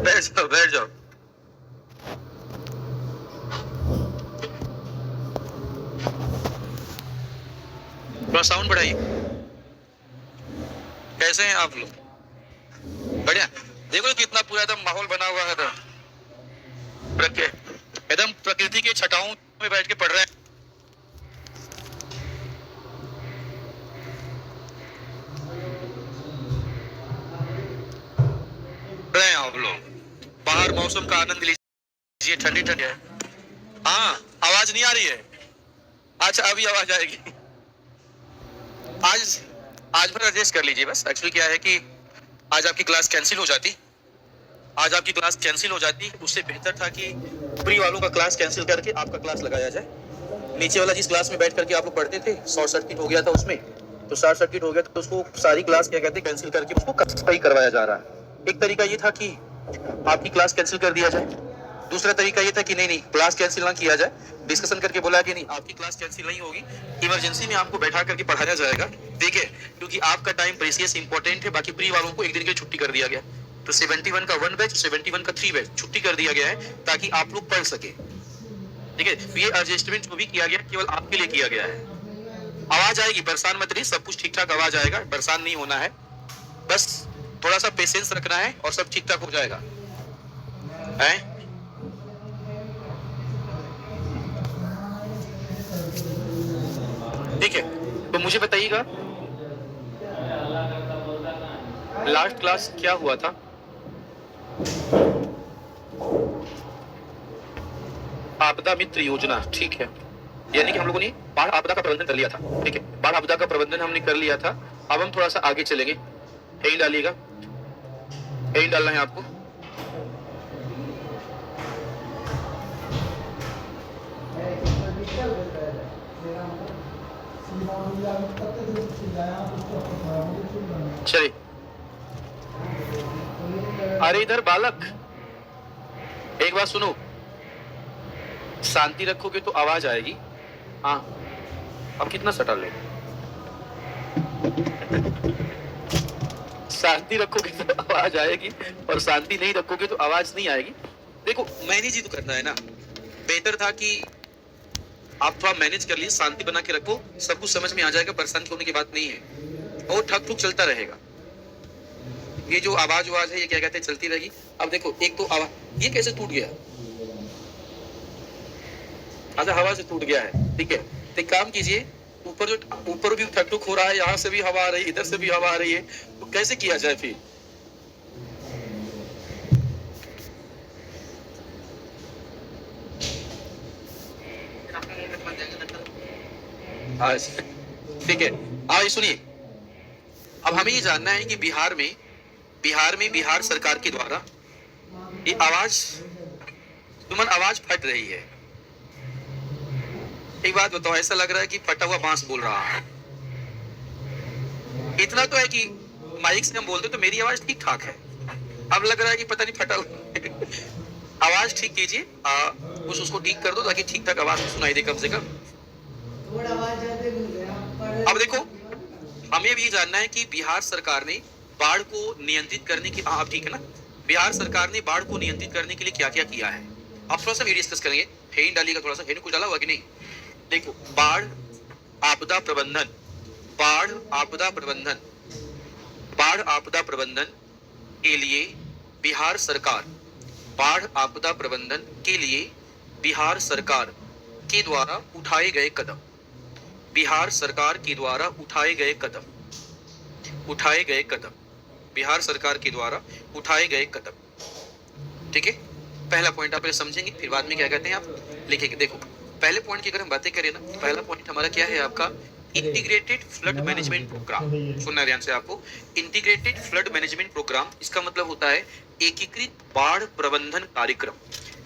बैठ जाओ बैठ जाओ। थोड़ा साउंड बढ़ाइए। कैसे हैं आप लोग? बढ़िया। देखो कितना पूरा एकदम माहौल बना हुआ है, एकदम प्रकृति के छटाओं में बैठ के पढ़ रहे हैं। आप लोग बाहर मौसम का आनंद लीजिए, ठंडी ठंडी है। हाँ, आवाज नहीं आ रही है? अच्छा अभी आवाज आएगी। आज आज भर एडजस्ट कर लीजिए बस। एक्चुअली क्या है कि आज आपकी क्लास कैंसिल हो जाती, आज आपकी क्लास कैंसिल हो जाती। उससे बेहतर था कि प्री वालों का क्लास कैंसिल करके आपका क्लास लगाया जाए। नीचे वाला जिस क्लास में बैठ करके आप लोग पढ़ते थे, शॉर्ट सर्किट हो गया था उसमें, तो शॉर्ट सर्किट हो गया तो उसको सारी क्लास क्या कहते हैं कैंसिल करके उसको सही करवाया जा रहा है। एक तरीका ये था कि आपकी क्लास कैंसिल कर दिया जाए, दूसरा तरीका ये था कि नहीं क्लास कैंसिल ना किया जाए, डिस्कशन करके बोला कि नहीं आपकी क्लास कैंसिल नहीं होगी, इमरजेंसी में आपको बैठा करके पढ़ाया जाएगा। ठीक है, क्योंकि आपका टाइम प्रेशियस इंपॉर्टेंट है। बाकी प्री वालों को एक दिन की छुट्टी कर दिया गया, तो 71 का 1 बैच, 71 का 3 बैच छुट्टी कर दिया गया है ताकि आप लोग पढ़ सके। ठीक है, तो ये एडजस्टमेंट जो भी किया गया केवल आपके लिए किया गया है। आवाज आएगी, परेशान मत रहिए, सब कुछ ठीक ठाक आवाज आएगा, परेशान नहीं होना है, बस थोड़ा सा पेशेंस रखना है और सब ठीक ठाक हो जाएगा। है? ठीक है, तो मुझे बताइएगा लास्ट क्लास क्या हुआ था? आपदा मित्र योजना। ठीक है, यानी कि हम लोगों ने बाढ़ आपदा का प्रबंधन कर लिया था। ठीक है, बाढ़ आपदा का प्रबंधन हमने कर लिया था। अब हम थोड़ा सा आगे चलेंगे। हेडिंग डालिएगा, हेडिंग डालना है आपको। चलिए, अरे इधर बालक एक बात सुनो, शांति रखोगे तो आवाज आएगी। हाँ, अब कितना सटा ले, शांति रखोगे तो आवाज आएगी और शांति नहीं रखोगे तो आवाज नहीं आएगी। देखो मैनेज ही तो करना है ना, बेहतर था कि आप थोड़ा मैनेज कर लीजिए, शांति बना के रखो, सब कुछ समझ में आ जाएगा, परेशान होने की बात नहीं है, और ठक ठुक चलता रहेगा। ये जो आवाज है ये क्या कहते हैं चलती रहेगी। अब देखो एक तो आवाज ये कैसे टूट गया, अच्छा हवा से टूट गया है। ठीक है, तो एक काम कीजिए, ऊपर भी ठक ठुक हो रहा है, यहाँ से भी हवा आ रही है, इधर से भी हवा आ रही है, तो कैसे किया जाए फिर? ठीक है, आइए सुनिए। अब हमें ये जानना है कि बिहार में बिहार सरकार के द्वारा ये आवाज सुमन आवाज फट रही है। एक बात बताओ, ऐसा लग रहा है कि फटा हुआ बांस बोल रहा है। इतना तो है कि माइक से हम बोलते तो मेरी आवाज ठीक ठाक है, अब लग रहा है कि पता नहीं फटा हुआ। आवाज ठीक कीजिए, कुछ उसको ठीक कर दो ताकि ठीक ठाक आवाज सुनाई दे कम से कम। अब देखो हमें भी जानना है कि बिहार सरकार ने बाढ़ को नियंत्रित करने की, आप ठीक है ना, बिहार सरकार ने बाढ़ को नियंत्रित करने के लिए क्या क्या किया है। आप थोड़ा सा डिस्कस करेंगे। हेडिंग डालिएगा, थोड़ा सा हेडिंग कुछ डाला हुआ कि नहीं? देखो, बाढ़ आपदा प्रबंधन, बाढ़ आपदा प्रबंधन, बाढ़ आपदा प्रबंधन के लिए बिहार सरकार, बाढ़ आपदा प्रबंधन के लिए बिहार सरकार के द्वारा उठाए गए कदम, बिहार सरकार के द्वारा उठाए गए कदम, उठाए गए कदम, बिहार सरकार के द्वारा उठाए गए कदम। ठीक है, पहला पॉइंट आप समझेंगे, फिर बाद में क्या कहते हैं आप लिखेंगे। देखो पहले पॉइंट की अगर हम बातें करें ना, पहला पॉइंट हमारा क्या है आपका, इंटीग्रेटेड फ्लड मैनेजमेंट प्रोग्राम। सुनना ध्यान से आपको, इंटीग्रेटेड फ्लड मैनेजमेंट प्रोग्राम, इसका मतलब होता है एकीकृत बाढ़ प्रबंधन कार्यक्रम।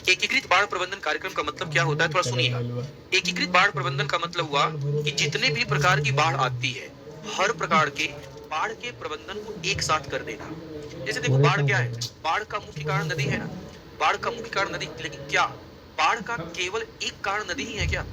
एकीकृत बाढ़ प्रबंधन कार्यक्रम का मतलब क्या होता है, थोड़ा सुनिएगा। एकीकृत बाढ़ प्रबंधन का मतलब हुआ कि जितने भी प्रकार की बाढ़ आती है, हर प्रकार के बाढ़ के प्रबंधन को एक साथ कर देना। जैसे देखो बाढ़ क्या है? बाढ़ का मुख्य कारण नदी है ना? बाढ़ का मुख्य कारण नदी, लेकिन क्या बाढ़ का केवल एक कारण नदी ही है क्या?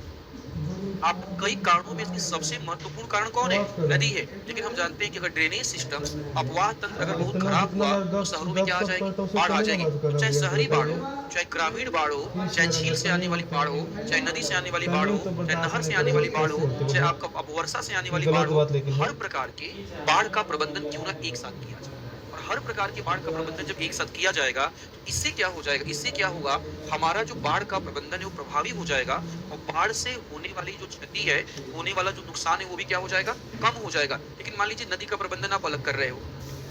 आप कई कारणों में से सबसे महत्वपूर्ण कारण कौन है? नदी है। लेकिन हम जानते हैं कि अगर ड्रेनेज सिस्टम, अपवाह तंत्र अगर बहुत इतना खराब जितना हुआ मैं तो दस शहरों में क्या आ दस तक जाएगी? करता हूँ, उससे बाढ़ आ चलेगा जाएगी। बात तो चाहे करोगे शहरी बाढ़ हो, करोगे। चाहे ग्रामीण बाढ़ हो, चाहे झील से आने वाली बाढ़ हो, चाहे नदी से आने वाली बाढ़ कानून हो, तो चाहे बर्दाश्त नहर नहीं से आने वाली करोगे, बाढ़ कैसे हो, होती चाहे बताओ। आपका अब वर्षा से आने ये वाली बाढ़ गलत हो, बात लेकिन है। हर प्रकार के बाढ़ का प्रबंधन क्यों ना एक साथ किया जाए। और हर प्रकार के बाढ़ का प्रबंधन जब एक साथ किया जाएगा तो इससे क्या हो जाएगा? इससे क्या होगा? हमारा जो बाढ़ का प्रबंधन है वो प्रभावी हो जाएगा और बाढ़ से होने वाली जो क्षति है, होने वाला जो नुकसान है वो भी क्या हो जाएगा? कम हो जाएगा। लेकिन मान लीजिए नदी का प्रबंधन आप अलग कर रहे हो,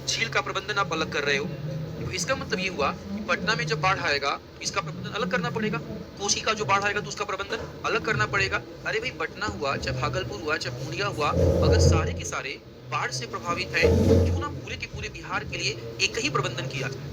झील का प्रबंधन आप अलग कर रहे हो, तो इसका मतलब ये हुआ कि पटना में जब बाढ़ आएगा तो इसका प्रबंधन अलग करना पड़ेगा। कोसी का जो बाढ़ आएगा तो उसका प्रबंधन अलग करना पड़ेगा। अरे भाई पटना हुआ, चाहे भागलपुर हुआ, चाहे पूर्णिया हुआ, अगर सारे के सारे बाढ़ से प्रभावित हैं, तो क्यों ना पूरे के पूरे बिहार के लिए एक ही प्रबंधन किया जाए।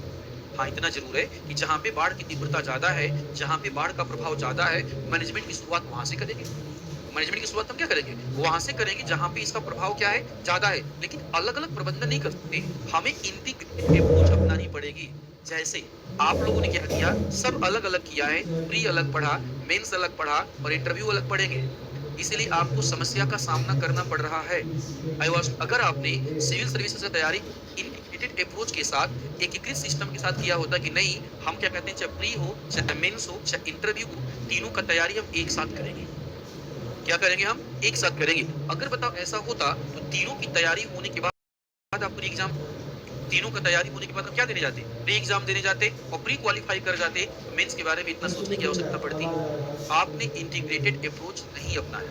हाँ, इतना ज़रूर है कि जहाँ पे बाढ़ की तीव्रता ज़्यादा है, जहाँ पे बाढ़ का प्रभाव ज़्यादा है, मैनेजमेंट की शुरुआत वहाँ से करेंगे। मैनेजमेंट की शुरुआत हम क्या करेंगे? वहाँ से करेंगे जहाँ पे इसका प्रभाव क्या है? ज़्यादा है। लेकिन अलग-अलग प्रबंधन नहीं कर सकते। हमें इंटीग्रेटेड अप्रोच अपनानी पड़ेगी। जैसे आप लोगों ने क्या किया? सब अलग-अलग किया है। प्री अलग पढ़ा, मेंस अलग पढ़ा और इंटरव्यू अलग पढ़ेंगे। इसीलिए आपको समस्या का सामना करना पड़ रहा है। अगर आपने सिविल सर्विसेज की तैयारी इंटीग्रेटेड अप्रोच के साथ, एकीकृत सिस्टम के साथ किया होता कि नहीं, हम क्या कहते हैं, चाहे प्री हो, चाहे मेंस हो, चाहे इंटरव्यू हो, तीनों का तैयारी हम एक साथ करेंगे। क्या करेंगे? हम एक साथ करेंगे। अगर बताओ ऐसा होता तो तीनों की तैयारी होने के बाद आप प्री एग्जाम, तीनों का तैयारी होने के बाद हम क्या देने जाते? प्री एग्जाम देने जाते और प्री क्वालिफाई कर जाते, मेंस के बारे में इतना सोचने की आवश्यकता पड़ती। आपने इंटीग्रेटेड अप्रोच नहीं अपनाया,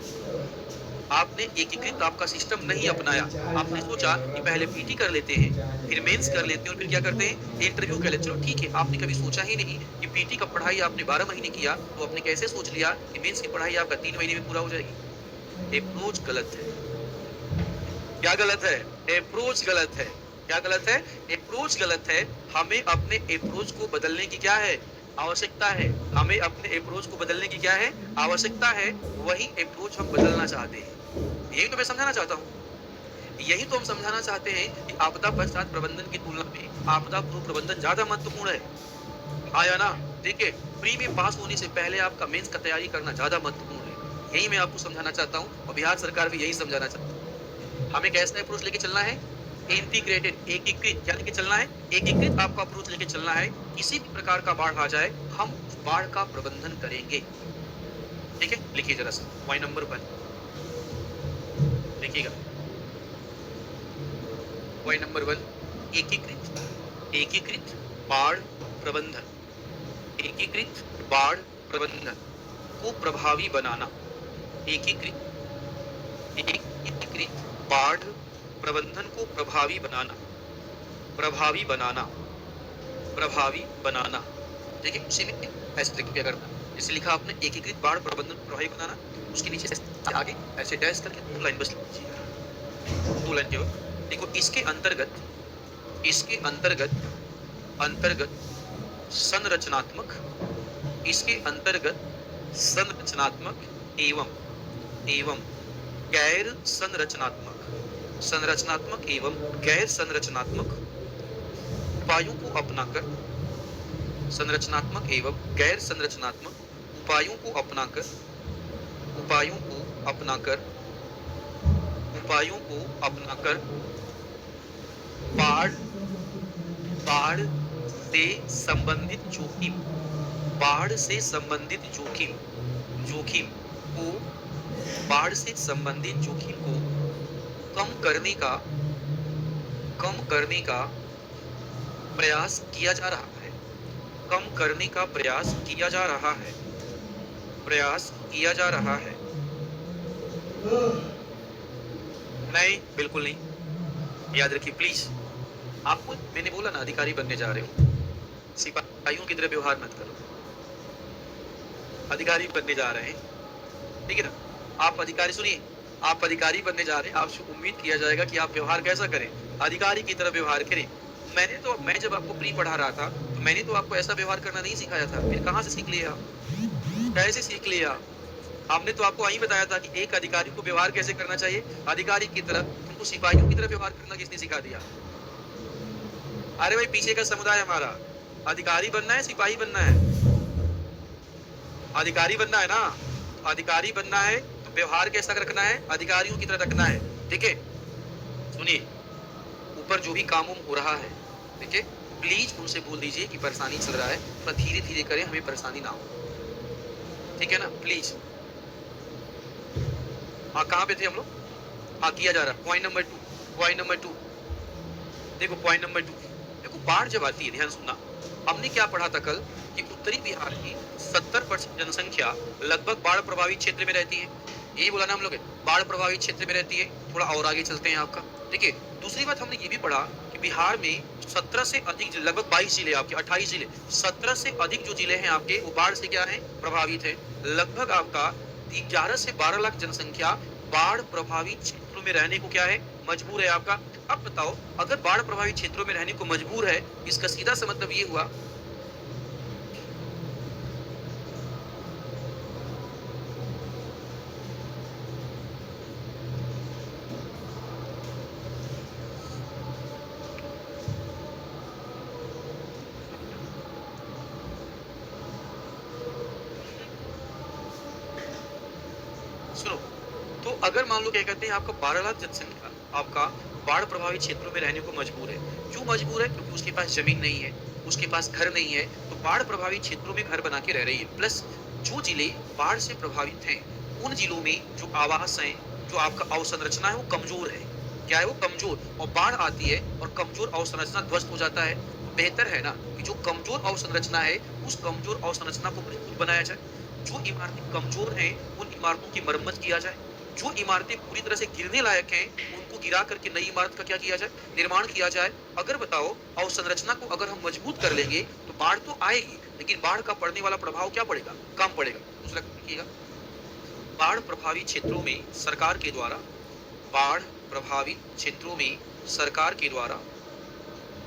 आपने एकीकृत आपका सिस्टम नहीं अपनाया। आपने सोचा कि पहले पीटी कर लेते हैं, फिर मेंस कर लेते हैं और फिर क्या करते हैं? इंटरव्यू कर लेते हैं। चलो ठीक है, आपने कभी सोचा ही नहीं कि पीटी का पढ़ाई आपने 12 महीने किया, तो आपने कैसे सोच लिया कि मेंस की पढ़ाई आपका 3 महीने में पूरा हो जाएगी? अप्रोच गलत है। क्या गलत है? अप्रोच गलत है। क्या गलत है? अप्रोच गलत है। हमें अपने अप्रोच को बदलने की क्या है? आवश्यकता है। हमें अपने अप्रोच को बदलने की क्या है? आवश्यकता है। वही अप्रोच हम बदलना चाहते हैं। यही तो मैं समझाना चाहता हूँ। यही तो हम समझाना चाहते हैं कि आपदा पश्चात प्रबंधन की तुलना में आपदा पूर्व प्रबंधन ज्यादा महत्वपूर्ण है। हाँ या ना? देखिए, प्री में पास होने से पहले आपका मेंस का तैयारी करना ज्यादा महत्वपूर्ण है। यही मैं आपको समझाना चाहता हूँ और बिहार सरकार भी यही समझाना चाहती है। हमें कैसा अप्रोच लेके चलना है? इंटीग्रेटेड, एकीकृत। क्या लेके चलना है? एकीकृत आपका अप्रोच लेके चलना है। किसी भी प्रकार का बाढ़ आ जाए, हम उस बाढ़ का प्रबंधन करेंगे। ठीक है, लिखिए जरा सा पॉइंट नंबर 1 लिखिएगा। पॉइंट नंबर 1, एकीकृत, एकीकृत बाढ़ प्रबंधन, एकीकृत बाढ़ प्रबंधन को प्रभावी बनाना। एकीकृत, एकीकृत बाढ़ प्रबंधन को प्रभावी बनाना, प्रभावी बनाना, प्रभावी बनाना। देखिए उसी में ऐसे देखिए क्या करना, जैसे लिखा आपने एकीकृत बाढ़ प्रबंधन को प्रभावी बनाना, उसके नीचे ऐसे आगे ऐसे डैश करके 2 लाइन बस लिख दीजिए। 2 लाइन केवल। देखो इसके अंतर्गत, इसके अंतर्गत, अंतर्गत संरचनात्मक, इसके अंतर्गत संरचनात्मक एवं एवं गैर संरचनात्मक, संरचनात्मक एवं गैर संरचनात्मक उपायों को अपनाकर, संरचनात्मक एवं गैर संरचनात्मक उपायों को अपनाकर, उपायों को अपनाकर, उपायों को अपनाकर बाढ़, बाढ़ से संबंधित जोखिम, बाढ़ से संबंधित जोखिम, जोखिम को, बाढ़ से संबंधित जोखिम को कम करने का, कम करने का प्रयास किया जा रहा है, कम करने का प्रयास किया जा रहा है, प्रयास किया जा रहा है। नहीं, बिल्कुल नहीं। याद रखिए प्लीज, आपको मैंने बोला ना अधिकारी बनने जा रहे हो, सिपाहियों की तरह व्यवहार मत करो। अधिकारी बनने जा रहे हैं, ठीक है ना? आप अधिकारी, सुनिए, आप अधिकारी बनने जा रहे हैं, आपसे उम्मीद किया जाएगा कि आप व्यवहार कैसा करें? अधिकारी की तरह व्यवहार करें। मैं जब आपको प्री पढ़ा रहा था तो मैंने तो आपको ऐसा व्यवहार करना नहीं सिखाया था। फिर कहाँ से सीख लिया? कैसे सीख लिया? हमने तो आपको वही बताया था कि एक अधिकारी को व्यवहार कैसे करना चाहिए? अधिकारी की तरह। तुम आपको सिपाहियों की तरह व्यवहार करना किसने सिखा दिया? अरे भाई पीछे का समुदाय हमारा, अधिकारी बनना है सिपाही बनना है? अधिकारी बनना है ना? तो अधिकारी बनना है तो व्यवहार कैसा रखना है? अधिकारियों की तरह रखना है। ठीक है? सुनिए, ऊपर जो भी काम हो रहा है, ठीक है, प्लीज उनसे बोल दीजिए कि परेशानी चल रहा है, थोड़ा धीरे धीरे करें, हमें परेशानी ना हो। ठीक है ना? प्लीज। हाँ, कहाँ पे थे हम लोग? हाँ, किया जा रहा है। पॉइंट नंबर 2, पॉइंट नंबर 2, देखो पॉइंट नंबर 2, देखो बाढ़ जब आती है, ध्यान सुनना, हमने क्या पढ़ा था कल कि उत्तरी बिहार की 70% जनसंख्या लगभग बाढ़ प्रभावित क्षेत्र में रहती है। यही बोला ना हम लोग, बाढ़ प्रभावित क्षेत्र में रहती है। थोड़ा और आगे चलते हैं आपका, देखिए दूसरी बात हमने ये भी पढ़ा कि बिहार में 17 से अधिक लगभग 22 जिले, आपके 28 जिले, 17 से अधिक जो जिले हैं आपके वो बाढ़ से क्या है? प्रभावित है। लगभग आपका 11 से 12 लाख जनसंख्या बाढ़ प्रभावित क्षेत्रों में रहने को क्या है? मजबूर है आपका। अब बताओ, अगर बाढ़ प्रभावित क्षेत्रों में रहने को मजबूर है, इसका सीधा सा मतलब ये हुआ सुनो, तो अगर मान लो क्या कहते हैं आपका 12 लाख जनसंख्या आपका बाढ़ प्रभावित क्षेत्रों में रहने को मजबूर है। क्यों मजबूर है? क्योंकि उसके पास जमीन नहीं है, उसके पास घर नहीं है, तो बाढ़ प्रभावित क्षेत्रों में घर बना के रह रही है। प्लस जो जिले बाढ़ से प्रभावित हैं, उन जिलों में जो आवास है, जो आपका अवसंरचना है वो कमजोर है। क्या है वो? कमजोर। और बाढ़ आती है और कमजोर अवसंरचना ध्वस्त हो जाता है। तो बेहतर है ना कि जो कमजोर अवसंरचना है, उस कमजोर अवसंरचना को मजबूत बनाया जाए। जो इमारतें कमजोर हैं, उन इमारतों की मरम्मत किया जाए। जो इमारतें पूरी तरह से गिरने लायक हैं, उनको गिरा करके नई इमारत का क्या किया जाए? निर्माण किया जाए। अगर बताओ अवसंरचना को अगर हम मजबूत कर लेंगे तो बाढ़ तो आएगी, लेकिन बाढ़ का पड़ने वाला प्रभाव क्या पड़ेगा? कम पड़ेगा। दूसरा देखिएगा, बाढ़ प्रभावित क्षेत्रों में सरकार के द्वारा, बाढ़ प्रभावित क्षेत्रों में सरकार के द्वारा,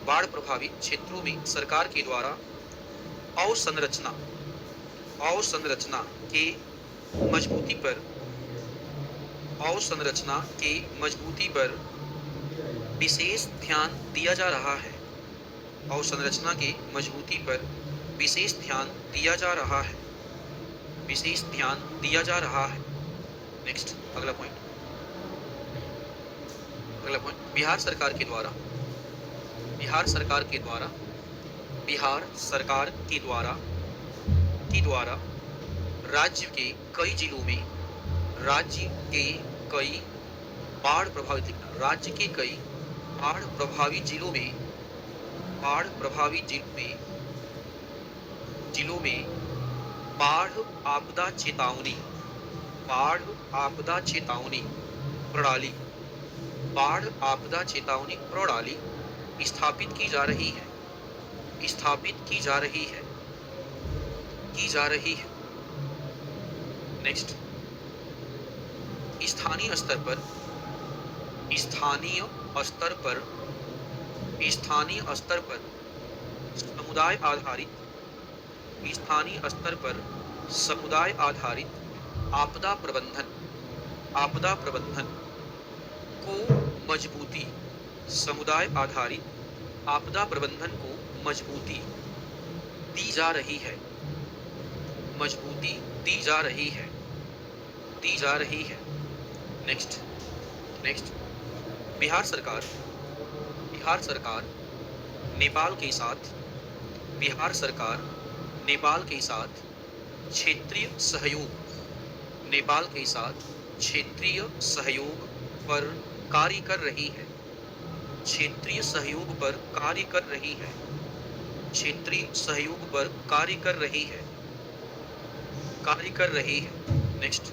बाढ़ प्रभावित क्षेत्रों में सरकार के द्वारा अवसंरचना, अवसंरचना के मजबूती पर, अवसंरचना के मजबूती पर विशेष ध्यान दिया जा रहा है। अवसंरचना के मजबूती पर विशेष ध्यान दिया जा रहा है, विशेष ध्यान दिया जा रहा है। नेक्स्ट, अगला पॉइंट, अगला पॉइंट, बिहार सरकार के द्वारा, बिहार सरकार के द्वारा, बिहार सरकार के द्वारा, के द्वारा राज्य के कई जिलों में, राज्य के कई बाढ़ प्रभावित, राज्य के कई बाढ़ प्रभावित जिलों में, बाढ़ प्रभावित जिलों में, जिलों में बाढ़ आपदा चेतावनी, बाढ़ आपदा चेतावनी प्रणाली, बाढ़ आपदा चेतावनी प्रणाली स्थापित की जा रही है, स्थापित की जा रही है, की जा रही है। नेक्स्ट, स्थानीय स्तर पर, स्थानीय स्तर पर, स्थानीय स्तर पर समुदाय आधारित, स्थानीय स्तर पर समुदाय आधारित आपदा प्रबंधन, आपदा प्रबंधन को मजबूती, समुदाय आधारित आपदा प्रबंधन को मजबूती दी जा रही है, मजबूती दी जा रही है, दी जा रही है। नेक्स्ट, नेक्स्ट, बिहार सरकार, बिहार सरकार नेपाल के साथ, बिहार सरकार नेपाल के साथ क्षेत्रीय सहयोग, नेपाल के साथ क्षेत्रीय सहयोग पर कार्य कर रही है, क्षेत्रीय सहयोग पर कार्य कर रही है, क्षेत्रीय सहयोग पर कार्य कर रही है, कार्य कर रही है। नेक्स्ट,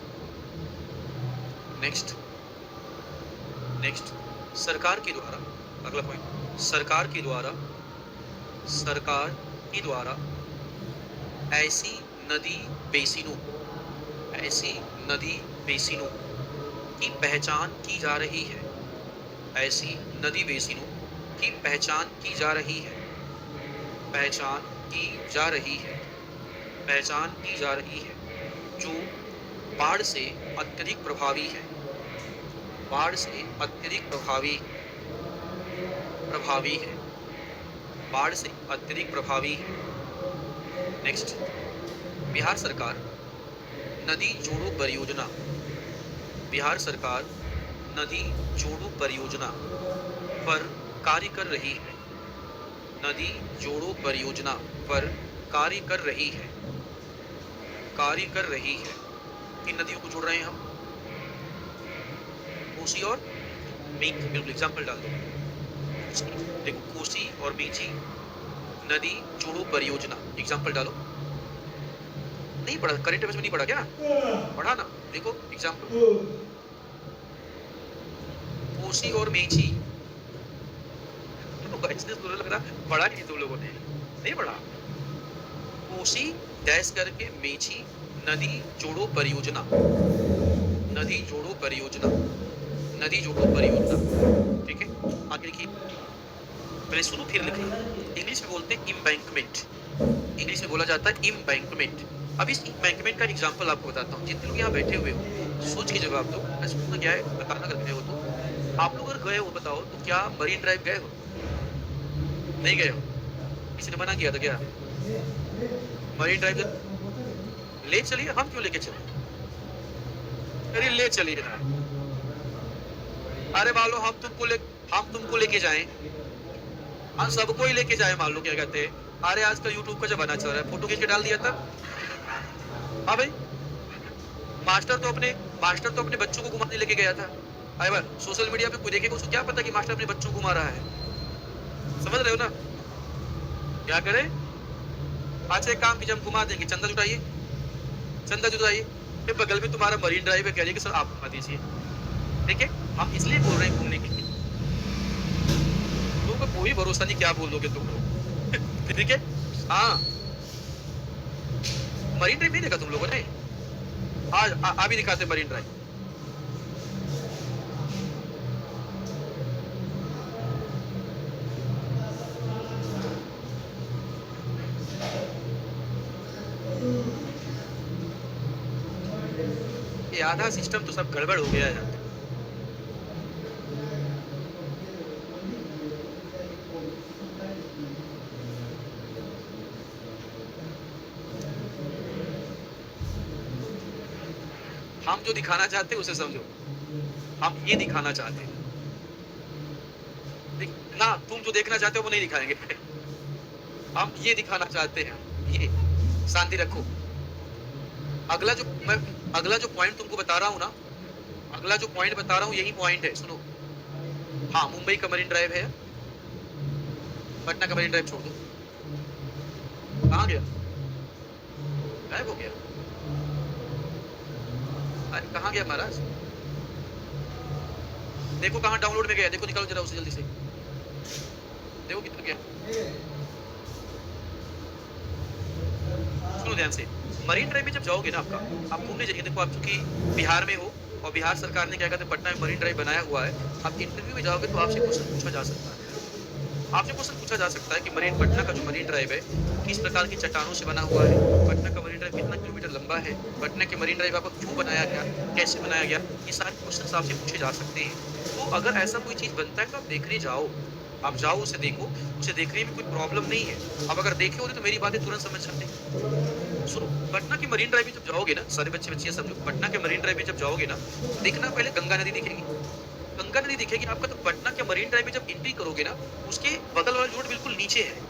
नेक्स्ट, नेक्स्ट, सरकार के द्वारा, अगला पॉइंट, सरकार के द्वारा, सरकार के द्वारा ऐसी नदी बेसिनों, ऐसी नदी बेसिनों की पहचान की जा रही है, ऐसी नदी बेसिनों की पहचान की जा रही है, पहचान की जा रही है, पहचान की जा रही है, जो बाढ़ से अत्यधिक प्रभावी है, बाढ़ से अत्यधिक प्रभावी है। बाढ़ से अत्यधिक प्रभावी है। नेक्स्ट, बिहार सरकार नदी जोड़ो परियोजना, बिहार सरकार नदी जोड़ो परियोजना पर कार्य कर रही है। नदी जोड़ो परियोजना पर कार्य कर रही है। कार्य कर रही है। किन नदियों को जोड़ रहे हैं हम? कोसी और मींच। बिल्कुल एग्जाम्पल डाल दो। देखो, कोसी और मींची नदी जोड़ो परियोजना, एग्जाम्पल डालो। नहीं पढ़ा? करंट अफेयर्स में नहीं पढ़ा क्या? पढ़ा ना, देखो एग्जाम्पल। कोसी और मेची, लग रहा पढ़ा नहीं तुम लोगों ने, नहीं पढ़ा। कोसी डैश करके मेची नदी जोड़ो परियोजना, नदी जोड़ो परियोजना, नदी जोड़ो परियोजना। ठीक है, आगे लिखिए। पहले सुनो फिर लिखिए। इंग्लिश में बोलते हैं इम्बैंकमेंट, इंग्लिश में बोला जाता है इम्बैंकमेंट। अब इस इम्बैंकमेंट का एग्जाम्पल आपको बताता हूँ। जितने लोग यहाँ बैठे हुए हो सोच के जवाब दो। मैं सोचना क्या है, बताना अगर गए हो तो। आप लोग अगर गए हो बताओ तो क्या मरीन ड्राइव गए हो? नहीं गए हो? किसी ने मना किया था क्या? मरीन ड्राइव ले चलिए, हम क्यों लेके चले? अरे ले चलिए ना। अरे मान लो हम तुमको लेके जाएं, हम सबको ही लेके जाए। मान लो क्या कहते हैं, अरे आजकल यूट्यूब का जमाना चल रहा है, फोटो खींच के डाल दिया था। हाँ भाई, मास्टर तो अपने बच्चों को घुमाने लेके गया था। अरे भाई, सोशल मीडिया पे कोई देखेगा उसको क्या पता कि मास्टर अपने बच्चों को घुमा रहा है? समझ रहे हो ना? क्या करे? अच्छा एक काम कीजिए, हम घुमा देंगे, चंदा जुटाइए, चंदा जुटाइए। फिर बगल में तुम्हारा मरीन ड्राइव है, कह रही कि सर आप घुमा दीजिए। ठीक है, हम इसलिए बोल रहे हैं घूमने के लिए। तुमको कोई भरोसा नहीं क्या बोल दोगे तुम लोग। ठीक है, हाँ। मरीन ड्राइव नहीं देखा तुम लोगों ने? आज अभी दिखाते मरीन ड्राइव। ये आधा सिस्टम तो सब गड़बड़ हो गया है। हम जो दिखाना चाहते हैं उसे समझो। हम ये दिखाना चाहते हैं ना, तुम जो देखना चाहते हो वो नहीं दिखाएंगे। हम ये दिखाना चाहते हैं, ये। शांति रखो। अगला जो पॉइंट तुमको बता रहा हूँ ना, अगला जो पॉइंट बता रहा हूँ यही पॉइंट है, सुनो। हाँ, मुंबई का मरीन ड्राइव है, पटना का मरीन ड्राइव छोड़ दो। कहाँ गया? गायब हो गया? अरे कहाँ गया महाराज? देखो कहाँ डाउनलोड में गया, देखो निकालो जरा उसे जल्दी से, देखो कितना गया। सुनो ध्यान से, मरीन ड्राइव में जब जाओगे ना, आप घूमने जाइए। देखो आप चूंकि बिहार में हो और बिहार सरकार ने क्या कहते हैं पटना में मरीन ड्राइव बनाया हुआ है। आप इंटरव्यू में जाओगे तो आपसे क्वेश्चन पूछा जा सकता है। आपसे क्वेश्चन पूछा जा सकता है कि पटना का जो मरीन ड्राइव है किस प्रकार की चट्टानों से बना हुआ है, पटना का मरीन ड्राइव कितना किलोमीटर लंबा है, पटना के मरीन ड्राइव आपको क्यों बनाया गया, कैसे बनाया गया, ये सारे क्वेश्चन आपसे पूछे जा सकते हैं। तो अगर ऐसा कोई चीज बनता है तो आप देखने जाओ, आप जाओ उसे देखो, उसे देखने में कोई प्रॉब्लम नहीं है। अब अगर देखे होते तो मेरी बातें तुरंत समझ सकते। सुनो, पटना के मरीन ड्राइव में जब जाओगे ना, सारे बच्चे समझो, पटना के मरीन ड्राइव में जब जाओगे ना, देखना पहले गंगा नदी दिखेगी। गंगा नदी दिखेगी आपका, तो पटना के मरीन ड्राइव में जब एंट्री करोगे ना, उसके बगल वाला रोड बिल्कुल नीचे है।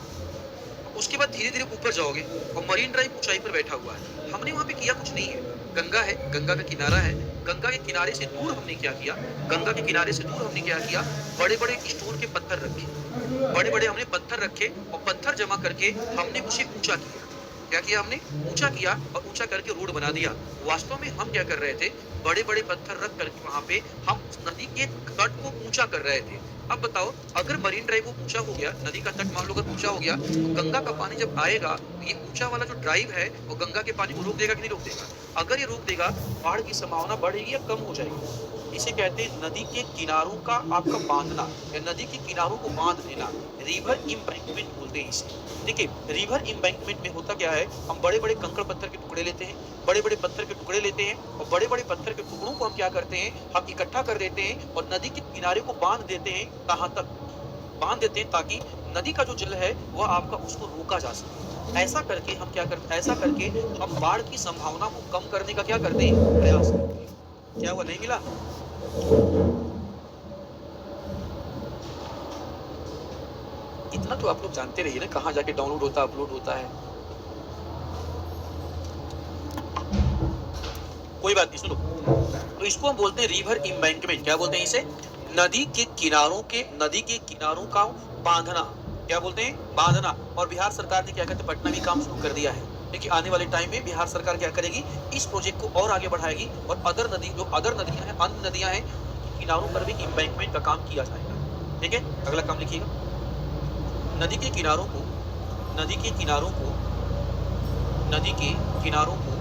उसके बाद धीरे धीरे ऊपर जाओगे और मरीन ड्राइव ऊंचाई पर बैठा हुआ है। हमने वहां पे किया कुछ नहीं है, गंगा है, गंगा का किनारा है, गंगा के किनारे से दूर हमने क्या किया, गंगा के किनारे से दूर हमने क्या किया, बड़े बड़े स्टोन के पत्थर रखे, बड़े बड़े हमने पत्थर रखे और पत्थर जमा करके हमने उसे ऊंचा किया। क्या किया हमने? ऊंचा किया और ऊंचा करके रोड बना दिया। वास्तव में हम क्या कर रहे थे, बड़े बड़े पत्थर रख करके वहां पे हम नदी के तट को ऊंचा कर रहे थे। अब बताओ, अगर मरीन ड्राइव वो ऊंचा हो गया, नदी का तट मान लो अगर ऊंचा हो गया, तो गंगा का पानी जब आएगा तो ये ऊंचा वाला जो ड्राइव है वो गंगा के पानी को रोक देगा कि नहीं रोक देगा? अगर ये रोक देगा, बाढ़ की संभावना बढ़ेगी या कम हो जाएगी? इसे कहते हैं नदी के किनारों का आपका बांधना, या नदी के किनारों को बांध देना, रिवर इम्बैंकमेंट बोलते हैं इसे। देखिए, रिवर इम्बैंकमेंट में होता क्या है, हम बड़े-बड़े कंकड़ पत्थर के टुकड़े लेते हैं, बड़े-बड़े पत्थर के टुकड़े लेते हैं, और बड़े-बड़े पत्थर के टुकड़ों को हम क्या करते हैं, हम इकट्ठा कर देते हैं और नदी के किनारे को बांध देते हैं। कहाँ तक बांध देते हैं? ताकि नदी का जो जल है वह आपका उसको रोका जा सके। ऐसा करके हम क्या करते हैं, ऐसा करके हम बाढ़ की संभावना को कम करने का क्या करते हैं, प्रयास करते हैं। क्या हुआ, नहीं मिला? इतना तो आप लोग जानते रहिए ना, कहाँ जाके डाउनलोड होता है, अपलोड होता है। कोई बात नहीं, सुनो। तो इसको हम बोलते हैं रिवर इम्बैंकमेंट। क्या बोलते हैं इसे? नदी के किनारों का बांधना। क्या बोलते हैं? बांधना। और बिहार सरकार ने क्या कहते हैं, पटना भी काम शुरू कर दिया है। देखिए, आने वाले टाइम में बिहार सरकार क्या करेगी, इस प्रोजेक्ट को और आगे बढ़ाएगी और अदर नदियां हैं, अन्य नदियां हैं, किनारों पर भी इम्बैंकमेंट का काम किया जाएगा। ठीक है, अगला काम लिखिएगा। नदी के किनारों को नदी के किनारों को नदी के किनारों को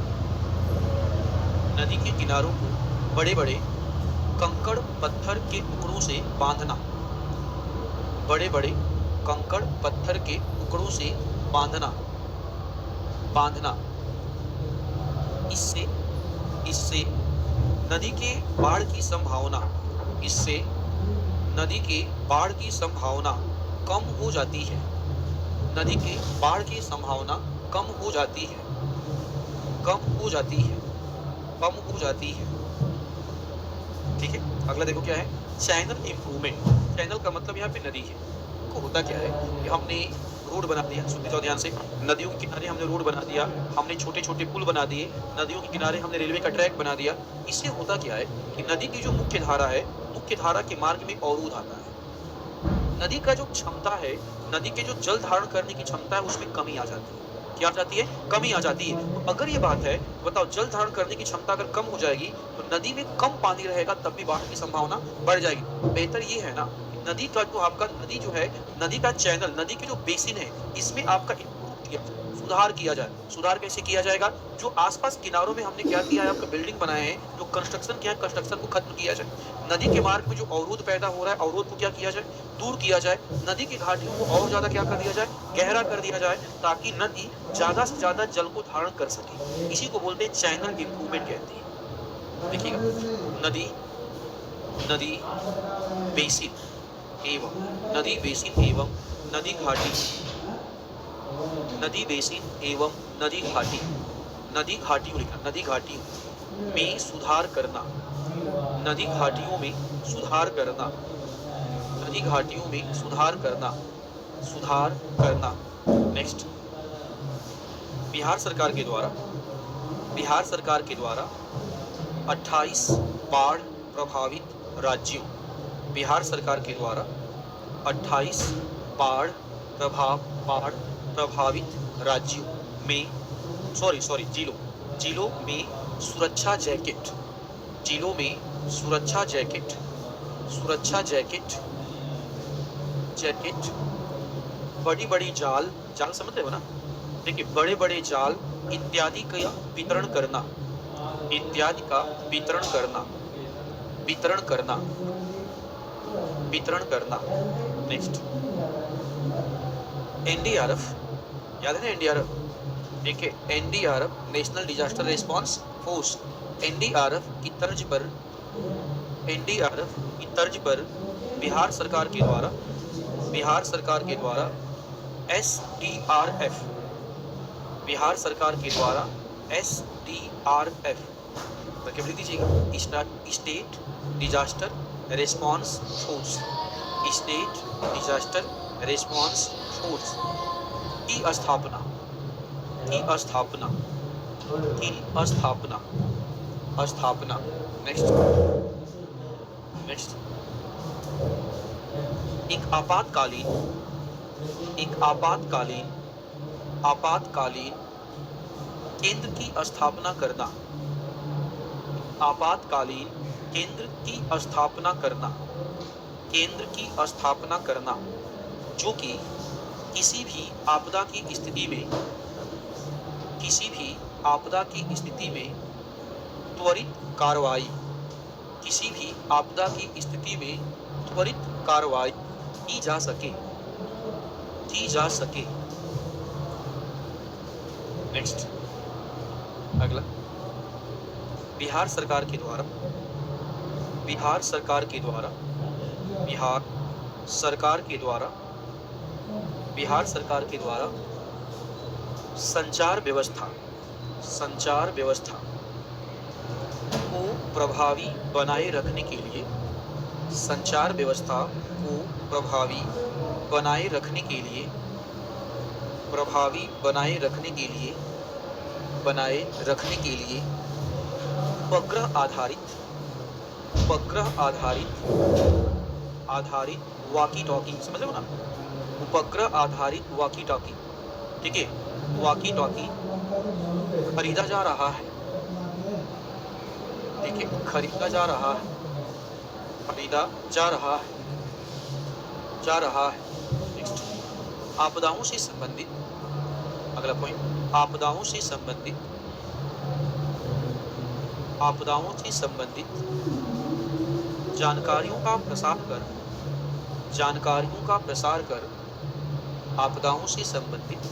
नदी के किनारों को बड़े-बड़े कंकड़ पत्थर के टुकड़ों से बांधना, बड़े-बड़े कंकड़ पत्थर के टुकड़ों से बांधना। इससे इससे नदी के बाढ़ की संभावना इससे नदी के बाढ़ की संभावना कम हो जाती है। नदी के बाढ़ की संभावना कम हो जाती है। कम हो जाती है। कम हो जाती है। ठीक है, अगला देखो क्या है, चैनल इंप्रूवमेंट। चैनल का मतलब यहाँ पे नदी है। को होता क्या है कि हमने रोड बना दिया, सुनते जाओ ध्यान से, नदियों के किनारे हमने रोड बना दिया, हमने छोटे छोटे पुल बना दिए, नदियों के किनारे हमने रेलवे का ट्रैक बना दिया। इससे होता क्या है कि नदी की जो मुख्य धारा है, मुख्य धारा के मार्ग में अवरोध आता है। नदी का जो क्षमता है, नदी के जो जल धारण करने की क्षमता है, उसमें कमी आ जाती है। क्या आ जाती है? कमी आ जाती है। तो अगर ये बात है, बताओ, जल धारण करने की क्षमता अगर कम हो जाएगी तो नदी में कम पानी रहेगा, तब भी बाढ़ की संभावना बढ़ जाएगी। बेहतर ये है ना, नदी का जो आपका नदी जो है, नदी का चैनल, नदी के जो बेसिन है, इसमें आपका सुधार किया जाए। सुधार कैसे किया जाएगा? जो आसपास किनारों में हमने क्या किया है, आपका बिल्डिंग बनाए हैं, जो कंस्ट्रक्शन किया है, कंस्ट्रक्शन को खत्म किया जाए। नदी के मार्ग में जो अवरोध पैदा हो रहा है, अवरोध को क्या किया जाए, दूर किया जाए। नदी की घाटियों को और ज्यादा क्या कर दिया जाए, गहरा कर दिया जाए, ताकि नदी ज्यादा से ज्यादा जल को धारण कर सके। इसी को बोलते हैं चैनल इंप्रूवमेंट कहते हैं। देखिएगा, नदी बेसिन एवं नदी घाटी, नदी बेसिन एवं नदी घाटी, नदी घाटियों लिखना, नदी घाटियों में सुधार करना, नदी घाटियों में सुधार करना, नदी घाटियों में सुधार करना, सुधार करना। नेक्स्ट, बिहार सरकार के द्वारा 28 बाढ़ प्रभावित राज्यों, बिहार सरकार के द्वारा 28 बाढ़ प्रभावित राज्यों में जिलों में सुरक्षा जैकेट, बड़ी-बड़ी जाल समझ रहे हो ना? देखिए, बड़े-बड़े जाल इत्यादि का वितरण करना। नेक्स्ट, एनडीआरएफ, याद है ना एनडीआरएफ? देखिए, NDRF national disaster response force, NDRF की तर्ज पर बिहार सरकार के द्वारा एसडीआरएफ, लिख दीजिएगा, स्टेट डिजास्टर रिस्पांस फोर्स, की स्थापना। नेक्स्ट, एक आपातकालीन केंद्र की स्थापना करना, जो कि किसी भी आपदा की स्थिति में त्वरित कार्रवाई किसी भी आपदा की स्थिति में त्वरित कार्रवाई की जा सके। नेक्स्ट, अगला, बिहार सरकार के द्वारा बिहार सरकार के द्वारा बिहार सरकार के द्वारा बिहार सरकार के द्वारा संचार व्यवस्था को प्रभावी बनाए रखने के लिए संचार व्यवस्था को प्रभावी बनाए रखने के लिए उपग्रह आधारित वॉकी टॉकी, समझ लो ना, उपग्रह आधारित वॉकी टॉकी, ठीक है, वॉकी टॉकी खरीदा जा रहा है, ठीक है, खरीदा जा रहा है। नेक्स्ट, आपदाओं से संबंधित, अगला पॉइंट, आपदाओं से संबंधित जानकारियों का प्रसार कर आपदाओं से संबंधित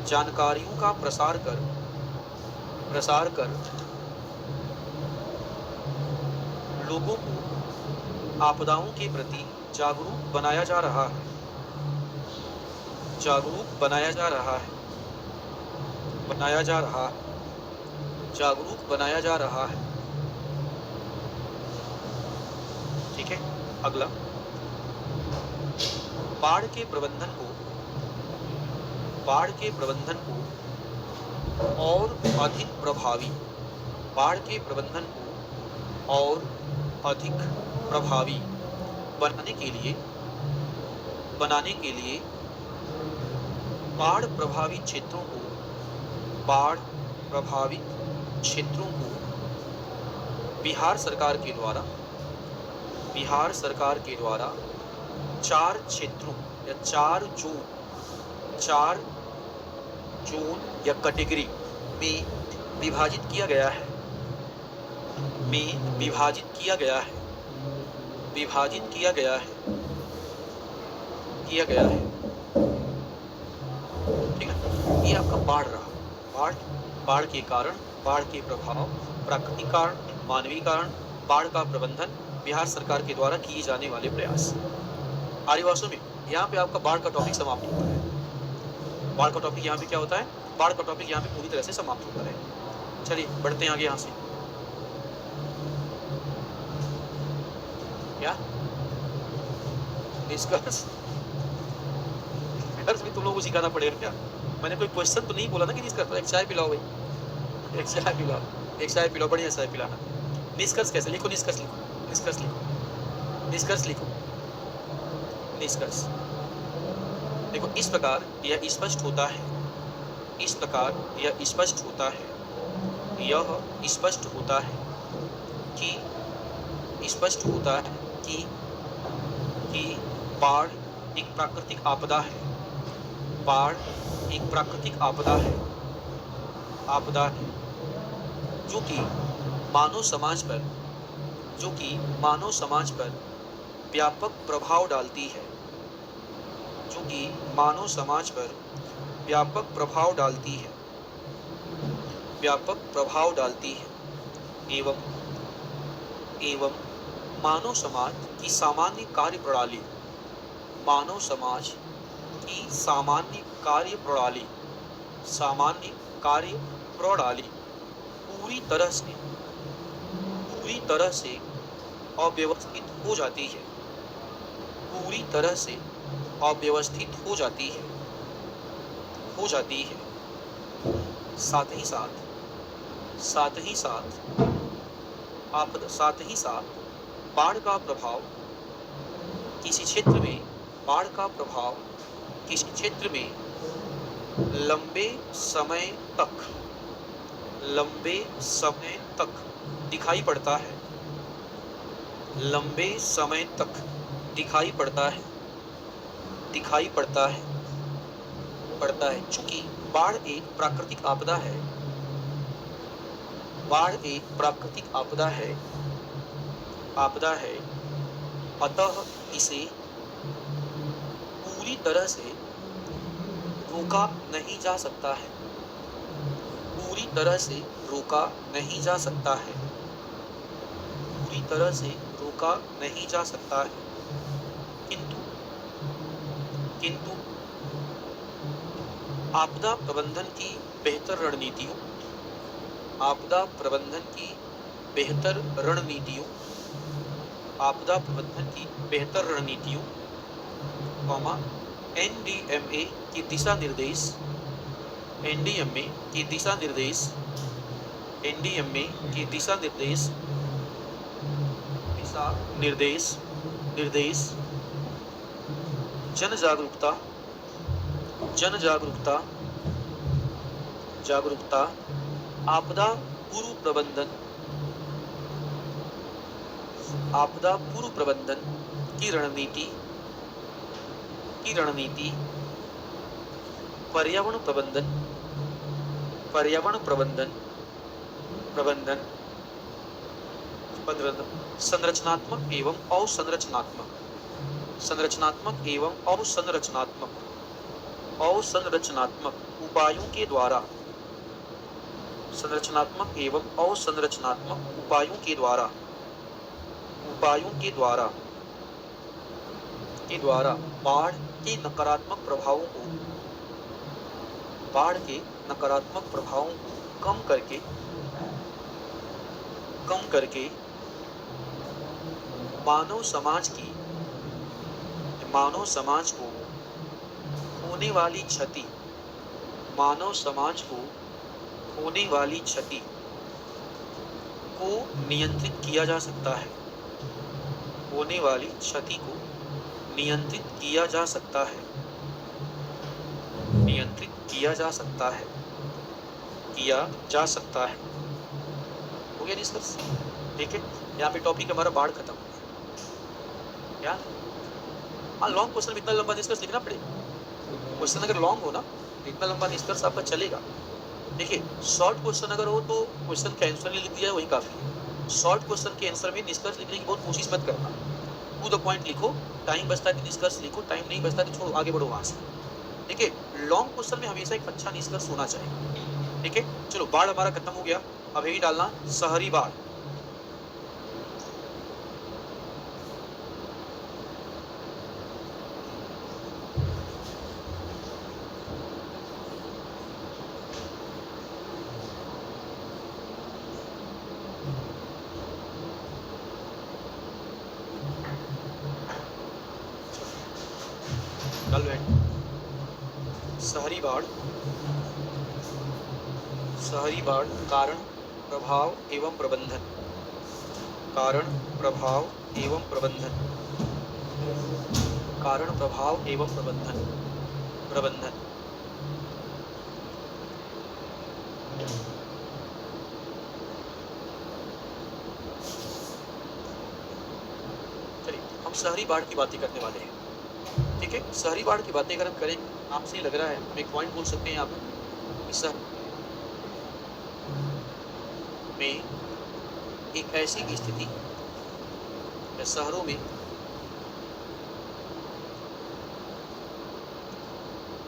जानकारियों का प्रसार कर लोगों को आपदाओं के प्रति जागरूक बनाया जा रहा है। ठीक है, अगला, बाढ़ के प्रबंधन को और अधिक प्रभावी बनाने के लिए बाढ़ प्रभावित क्षेत्रों को बिहार सरकार के द्वारा 4 क्षेत्रों या 4 जोन या कैटेगरी में विभाजित किया गया है। ठीक है, ये आपका बाढ़ रहा। बाढ़ के कारण, बाढ़ के प्रभाव, प्राकृतिक कारण, मानवीय कारण, बाढ़ का प्रबंधन, बिहार सरकार के द्वारा किए जाने वाले प्रयास। आदिवासियों में यहाँ पे आपका बाढ़ का टॉपिक समाप्त होता है। बाढ़ का टॉपिक यहाँ पे क्या होता है? बाढ़ का टॉपिक यहाँ पे पूरी तरह से समाप्त होता है। चलिए बढ़ते हैं आगे यहाँ से। क्या निष्कर्ष भी तुम लोगों को सिखाना पड़ेगा क्या? मैंने कोई क्वेश्चन तो नहीं बोला ना कि निष्कर्ष। एक चाय पिलाओ भाई, एक चाय पिलाओ, बढ़िया चाय पिलाना। निष्कर्ष कैसे लिखो? निष्कर्ष देखो, इस प्रकार यह स्पष्ट होता है कि बाढ़ एक प्राकृतिक आपदा है जो कि मानव समाज पर व्यापक प्रभाव डालती है एवं मानव समाज की सामान्य कार्यप्रणाली पूरी तरह से अव्यवस्थित हो जाती है। साथ ही साथ बाढ़ का प्रभाव किसी क्षेत्र में लंबे समय तक दिखाई पड़ता है। चूंकि बाढ़ एक प्राकृतिक आपदा है, आपदा है, अतः इसे पूरी तरह से रोका नहीं जा सकता है। पूरी तरह से रोका नहीं जा सकता है। पूरी तरह से रोका नहीं जा सकता है। किंतु किंतु आपदा प्रबंधन की बेहतर रणनीतियों आपदा प्रबंधन की बेहतर रणनीतियों आपदा प्रबंधन की बेहतर रणनीतियों, एनडीएमए की दिशा निर्देश एनडीएमए की दिशा निर्देश एनडीएमए की दिशा निर्देश दिशा निर्देश निर्देश जन जागरूकता जागरूकता आपदा पूर्व प्रबंधन की रणनीति पर्यावरण प्रबंधन संरचनात्मक एवं अवसंरचनात्मक उपायों के द्वारा बाढ़ के नकारात्मक प्रभावों को कम करके मानव समाज को होने वाली क्षति को नियंत्रित किया जा सकता है। हो गया निष्कर्ष? ठीक है, यहाँ पे टॉपिक हमारा बाढ़ खत्म हो गया। क्या लॉन्ग क्वेश्चन में इतना लंबा निष्कर्ष लिखना पड़ेगा? क्वेश्चन अगर लॉन्ग हो ना, इतना लंबा निष्कर्ष आपका चलेगा। देखिए, शॉर्ट क्वेश्चन अगर हो तो क्वेश्चन का आंसर नहीं लिख दिया वही काफी है। शॉर्ट क्वेश्चन के आंसर में निष्कर्ष लिखने की बहुत कोशिश मत करना। टू द पॉइंट लिखो, टाइम बचता है कि निष्कर्ष लिखो, टाइम नहीं बचता तो छोड़ो, आगे बढ़ो वहां से। ठीक है, लॉन्ग क्वेश्चन में हमेशा एक अच्छा निष्कर्ष होना चाहिए। ठीक है, चलो बाढ़ हमारा खत्म हो गया। अब यही डालना शहरी बाढ़। शहरी बाढ़ कारण प्रभाव एवं प्रबंधन चलिए, हम शहरी बाढ़ की बातें करने वाले हैं। ठीक है, शहरी बाढ़ की बातें अगर हम करें, आपसे ही लग रहा है, हम एक पॉइंट बोल सकते हैं यहाँ पर, में एक ऐसी स्थिति या शहरों में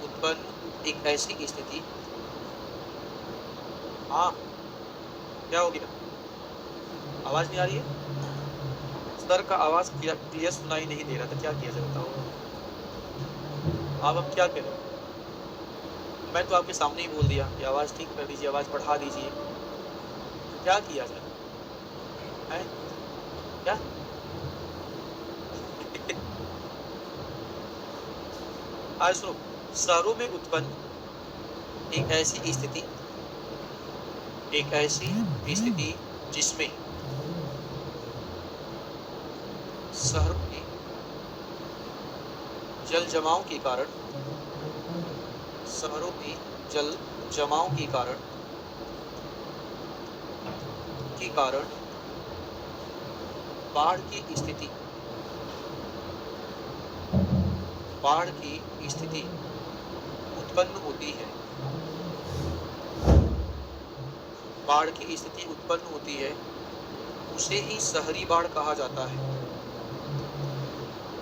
उत्पन्न एक ऐसी स्थिति। हाँ, क्या हो गया? आवाज नहीं आ रही है? सर का आवाज क्लियर सुनाई नहीं दे रहा था, क्या किया जाए बताओ? आप अब क्या करें? मैं तो आपके सामने ही बोल दिया कि आवाज ठीक कर दीजिए, आवाज बढ़ा दीजिए। क्या किया जाए? है क्या? आज सुनो, शहरों में उत्पन्न एक ऐसी स्थिति जिसमें शहरों में जल जमाव के कारण बाढ़ की स्थिति उत्पन्न होती है। उसे ही शहरी बाढ़ कहा जाता है,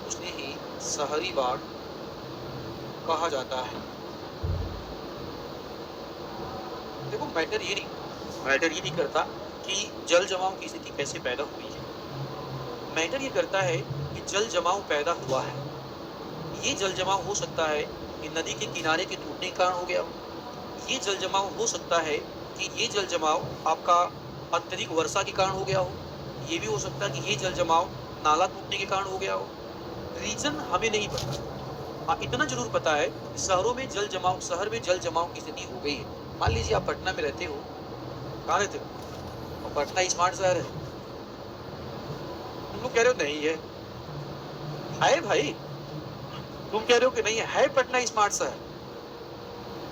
उसे ही शहरी बाढ़ कहा जाता है। देखो मैटर ये नहीं करता कि जल जमाव की स्थिति कैसे पैदा हुई है, मैटर ये करता है कि जल जमाव पैदा हुआ है। ये जल जमाव हो सकता है कि नदी के किनारे के टूटने के कारण हो गया हो, ये जल जमाव हो सकता है कि ये जल जमाव आपका अत्यधिक वर्षा के कारण हो गया हो, ये भी हो सकता है कि ये जल जमाव नाला टूटने के कारण हो गया हो। रीजन हमें नहीं पता। हाँ, इतना जरूर पता है कि शहर में जल जमाव की स्थिति हो गई है। मान लीजिए आप पटना में रहते हो, कहाँ रहते हो, और पटना स्मार्ट शहर है, तुम लोग कह रहे हो नहीं है भाई, तुम कह रहे हो कि नहीं है पटना स्मार्ट शहर।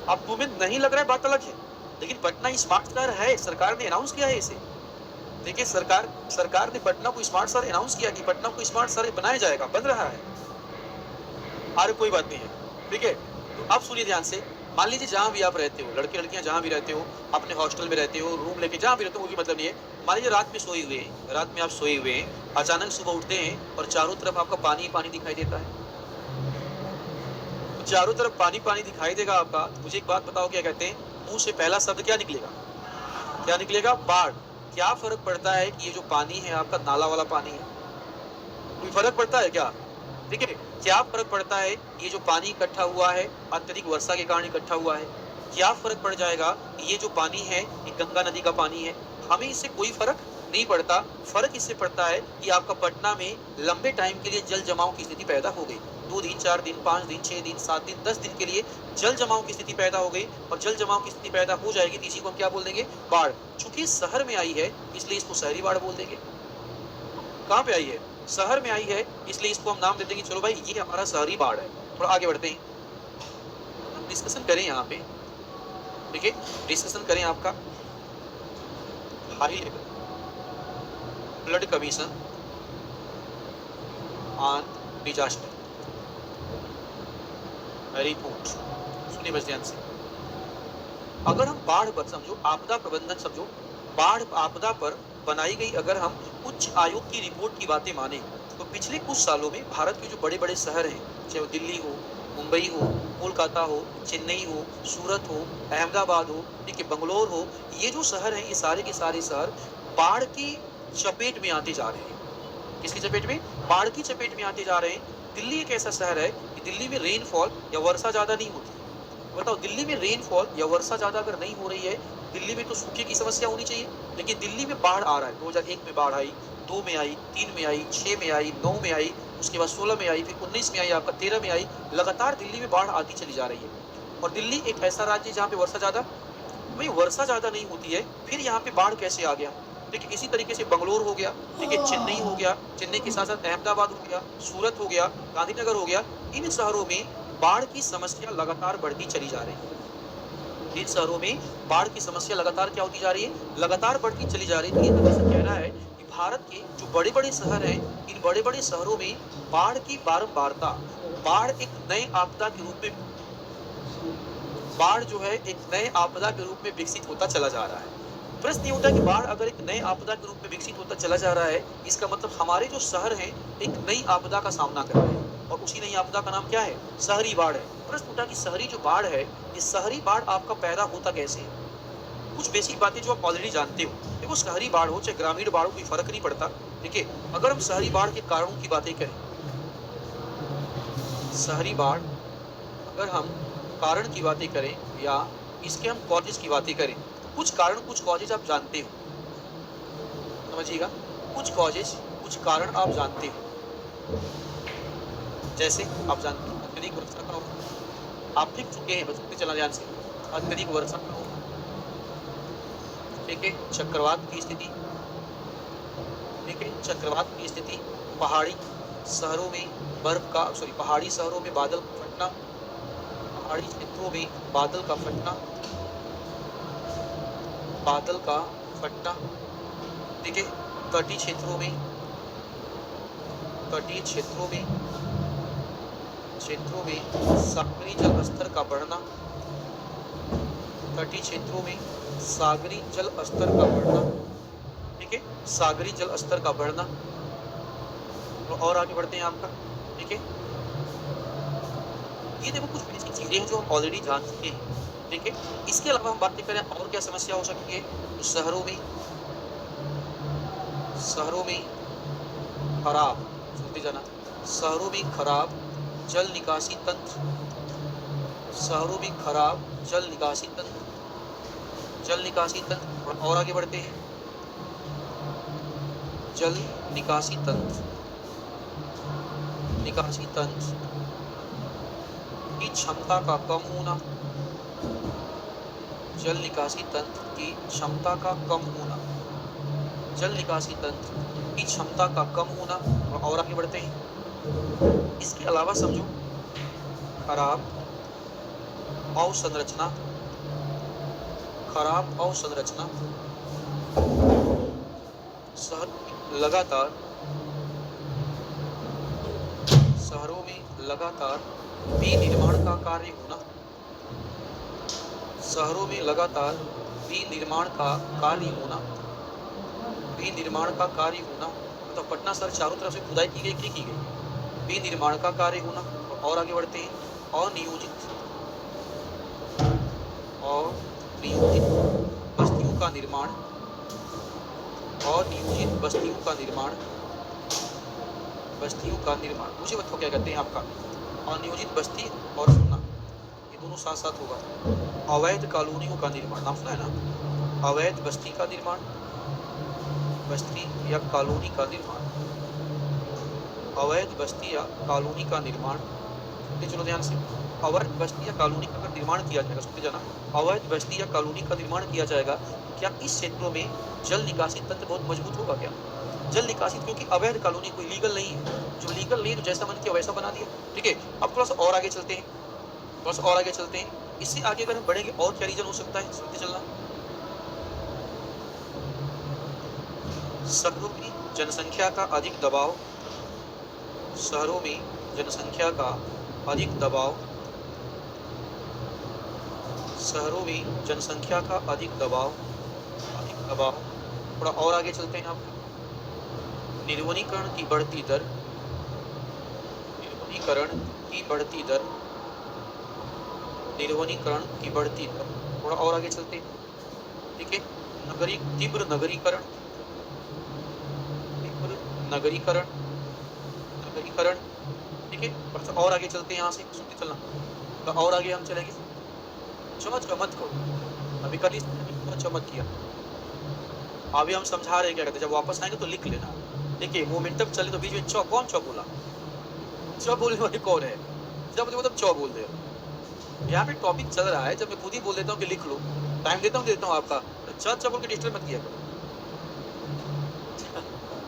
अब तुम्हें नहीं लग रहा है बात अलग है, लेकिन पटना स्मार्ट शहर है, सरकार ने अनाउंस किया है इसे। देखिए सरकार ने पटना को स्मार्ट शहर अनाउंस किया कि पटना को स्मार्ट शहर बनाया जाएगा, बन रहा है। अरे कोई बात नहीं है, ठीक है। तो अब सुनिए ध्यान से, मान लीजिए जहां भी आप रहते हो, लड़के लड़कियां जहां भी रहते हो, अपने हॉस्टल में रहते हो, रूम लेके जहां भी रहते हो, वो भी मतलब नहीं है। मान लीजिए रात में आप सोए हुए हैं, अचानक सुबह उठते हैं और चारों तरफ आपका पानी पानी दिखाई देता है। चारों तरफ पानी पानी दिखाई देगा आपका। मुझे एक बात बताओ, क्या कहते हैं, मुंह से पहला शब्द क्या निकलेगा? बाढ़। क्या फर्क पड़ता है कि ये जो पानी है आपका नाला वाला पानी है? कोई फर्क पड़ता है क्या? ठीक है, क्या फर्क पड़ता है ये जो पानी इकट्ठा हुआ है अत्यधिक वर्षा के कारण इकट्ठा हुआ है? क्या फर्क पड़ जाएगा ये जो पानी है ये गंगा नदी का पानी है? हमें इससे कोई फर्क नहीं पड़ता। फर्क इससे पड़ता है कि आपका पटना में लंबे टाइम के लिए जल जमाव की स्थिति पैदा हो गई। 2 दिन, 4 दिन, 5 दिन, 6 दिन, 7 दिन, 10 दिन के लिए जल जमाव की स्थिति पैदा हो गई, और जल जमाव की स्थिति पैदा हो जाएगी तो इसी को हम क्या बोल देंगे? बाढ़। चूंकि शहर में आई है इसलिए इसको शहरी बाढ़ बोल देंगे। कहाँ पे आई है? शहर में आई है, इसलिए इसको हम नाम दे देंगे, चलो भाई ये हमारा शहरी बाढ़ है। थोड़ा आगे बढ़ते हैं, डिस्कशन करें यहाँ पे, ठीक है, डिस्कशन करें आपका high level flood commission on disaster report. सुनिए बस ध्यान से, अगर हम बाढ़ पर समझो, आपदा प्रबंधन समझो, बाढ़ आपदा पर बनाई गई अगर हम उच्च आयोग की रिपोर्ट की बातें माने, तो पिछले कुछ सालों में भारत के जो बड़े बड़े शहर हैं, चाहे वो दिल्ली हो, मुंबई हो, कोलकाता हो, चेन्नई हो, सूरत हो, अहमदाबाद हो, ठीक है, बंगलोर हो, ये जो शहर हैं, ये सारे के सारे शहर बाढ़ की चपेट में आते जा रहे हैं। किसकी चपेट में? बाढ़ की चपेट में आते जा रहे हैं। दिल्ली एक ऐसा शहर है कि दिल्ली में रेनफॉल या वर्षा ज्यादा नहीं होती। बताओ, दिल्ली में रेनफॉल या वर्षा ज्यादा अगर नहीं हो रही है, दिल्ली में तो सूखे की समस्या होनी चाहिए, लेकिन दिल्ली में बाढ़ आ रहा है। 2001 में बाढ़ आई, 2 में आई, 3 में आई, 6 में आई, 9 में आई, उसके बाद 16 में आई, फिर 19 में आई, आपका 13 में आई। लगातार दिल्ली में बाढ़ आती चली जा रही है। और दिल्ली एक ऐसा राज्य है जहाँ पे वर्षा ज्यादा, भाई वर्षा ज्यादा नहीं होती है, फिर यहाँ पे बाढ़ कैसे आ गया? देखिए इसी तरीके से बंगलोर हो गया, ठीक है, चेन्नई हो गया, चेन्नई के साथ साथ अहमदाबाद हो गया, सूरत हो गया, गांधीनगर हो गया। इन शहरों में बाढ़ की समस्या लगातार बढ़ती चली जा रही है। इन शहरों में बाढ़ की समस्या लगातार क्या होती जा रही है? लगातार बढ़ती चली जा रही है। ये तो ऐसा कहना है कि भारत के जो बड़े बड़े शहर हैं, इन बड़े बड़े शहरों में बाढ़ की बारंबारता, बाढ़ एक नए आपदा के रूप में, बाढ़ जो है एक नए आपदा के रूप में विकसित होता चला जा रहा है। प्रश्न ये होता है कि बाढ़ अगर एक नए आपदा के रूप में विकसित होता चला जा रहा है, इसका मतलब हमारे जो शहर हैं एक नई आपदा का सामना कर रहे हैं, और उसी नई आपदा का नाम क्या है? शहरी बाढ़ है। प्रश्न उठा कि शहरी जो बाढ़ है, ये शहरी बाढ़ आपका पैदा होता कैसे है? कुछ बेसिक बातें जो आप ऑलरेडी जानते हो। देखो, शहरी बाढ़ हो चाहे ग्रामीण बाढ़ हो, कोई फर्क नहीं पड़ता, ठीक है। अगर हम शहरी बाढ़ के कारणों की बातें करें, शहरी बाढ़ अगर हम कारण की बातें करें या इसके हम कॉजेज की बातें करें, कुछ कारण, कुछ कॉजेज आप जानते हो, समझिएगा, कुछ कॉजेज, कुछ कारण आप जानते हो। जैसे आप जानते हो अत्यधिक वर्षा का होना, आप लिख चुके हैं, बचपन चला ध्यान से, अत्यधिक वर्षा का होना, ठीक है, चक्रवात की स्थिति, ठीक है, चक्रवात की स्थिति, पहाड़ी शहरों में पहाड़ी शहरों में बादल फटना, पहाड़ी क्षेत्रों में बादल का फटना, ठीक है, तटीय क्षेत्रों में सागरी जल स्तर का बढ़ना, तटीय क्षेत्रों में सागरी जल स्तर का बढ़ना, ठीक ठीक है, सागरी जल स्तर का बढ़ना। और आगे बढ़ते हैं आपका, ठीक है, ये देखो कुछ बेसिक चीजें हैं जो हम ऑलरेडी जान चुके हैं, ठीक है। इसके अलावा हम बातें करें और क्या समस्या हो सकती है, तो शहरों में खराब, सुनते जाना, शहरों में खराब जल निकासी तंत्र, शहरों में खराब जल निकासी तंत्र, जल निकासी तंत्र। और आगे बढ़ते हैं, जल निकासी तंत्र, निकासी तंत्र की क्षमता का कम होना, जल निकासी तंत्र की क्षमता का कम होना, जल निकासी तंत्र की क्षमता का कम होना। और आगे बढ़ते हैं, इसके अलावा समझो खराब अवसंरचना, खराब अवसंरचना, लगातार शहरों में लगातार विनिर्माण का कार्य होना, शहरों में लगातार विनिर्माण का कार्य होना, विनिर्माण का कार्य होना, मतलब पटना शहर चारों तरफ से खुदाई की गई, की गई, विनिर्माण का कार्य होना। और आगे बढ़ते हैं, अनियोजित बस्तियों का निर्माण, अनियोजित बस्तियों का निर्माण, बस्तियों का निर्माण, मुझे बताओ क्या कहते हैं आपका, अनियोजित बस्ती और सुनना, ये दोनों साथ साथ होगा। अवैध कॉलोनियों का निर्माण, नाम सुना है ना, अवैध बस्ती का निर्माण, बस्ती या कॉलोनी का निर्माण, अवैध बस्ती या कॉलोनी का निर्माण। चलो ध्यान से, अवैध बस्ती या कॉलोनी का अगर निर्माण किया जाएगा, सुनते जाना, अवैध बस्ती या कॉलोनी का निर्माण किया जाएगा, क्या इस क्षेत्रों में जल निकासी तंत्र बहुत मजबूत होगा क्या, जल निकासी, क्योंकि अवैध कॉलोनी कोई लीगल नहीं है, जो लीगल नहीं है तो जैसा मन किया वैसा बना दिया, ठीक है। अब थोड़ा सा और आगे चलते हैं, थोड़ा सा और आगे चलते हैं, इससे आगे अगर हम बढ़ेंगे और क्या रीजन हो सकता है, सुनते चलना। शहरों की जनसंख्या का अधिक दबाव, शहरों में जनसंख्या का अधिक दबाव, शहरों में जनसंख्या का अधिक दबाव, अधिक दबाव। थोड़ा और आगे चलते हैं आप, निर्वनीकरण की बढ़ती दर, निर्वनीकरण की बढ़ती दर, निर्वनीकरण की बढ़ती दर। थोड़ा और आगे चलते हैं, ठीक है, तीव्र नगरीकरण, तीव्र नगरीकरण, नगरीकरण, ठीक है। और आगे चलते हैं, यहाँ से सुनते चलना, तो और आगे हम चलेंगे, चमच मत करो, अभी कल चमत किया, अभी हम समझा रहे क्या कहते, जब वापस आएंगे तो लिख लेना, देखिए मोमेंटम चले तो बीच में चौ, कौन चौ बोला, चौ बोलने वाले कौन है, जब मतलब चौ बोल दे, यहाँ पे टॉपिक चल रहा है, जब मैं खुद ही बोल देता हूँ कि लिख लो, टाइम देता हूँ आपका, तो चौ बोल के डिस्टर्ब मत किया करो।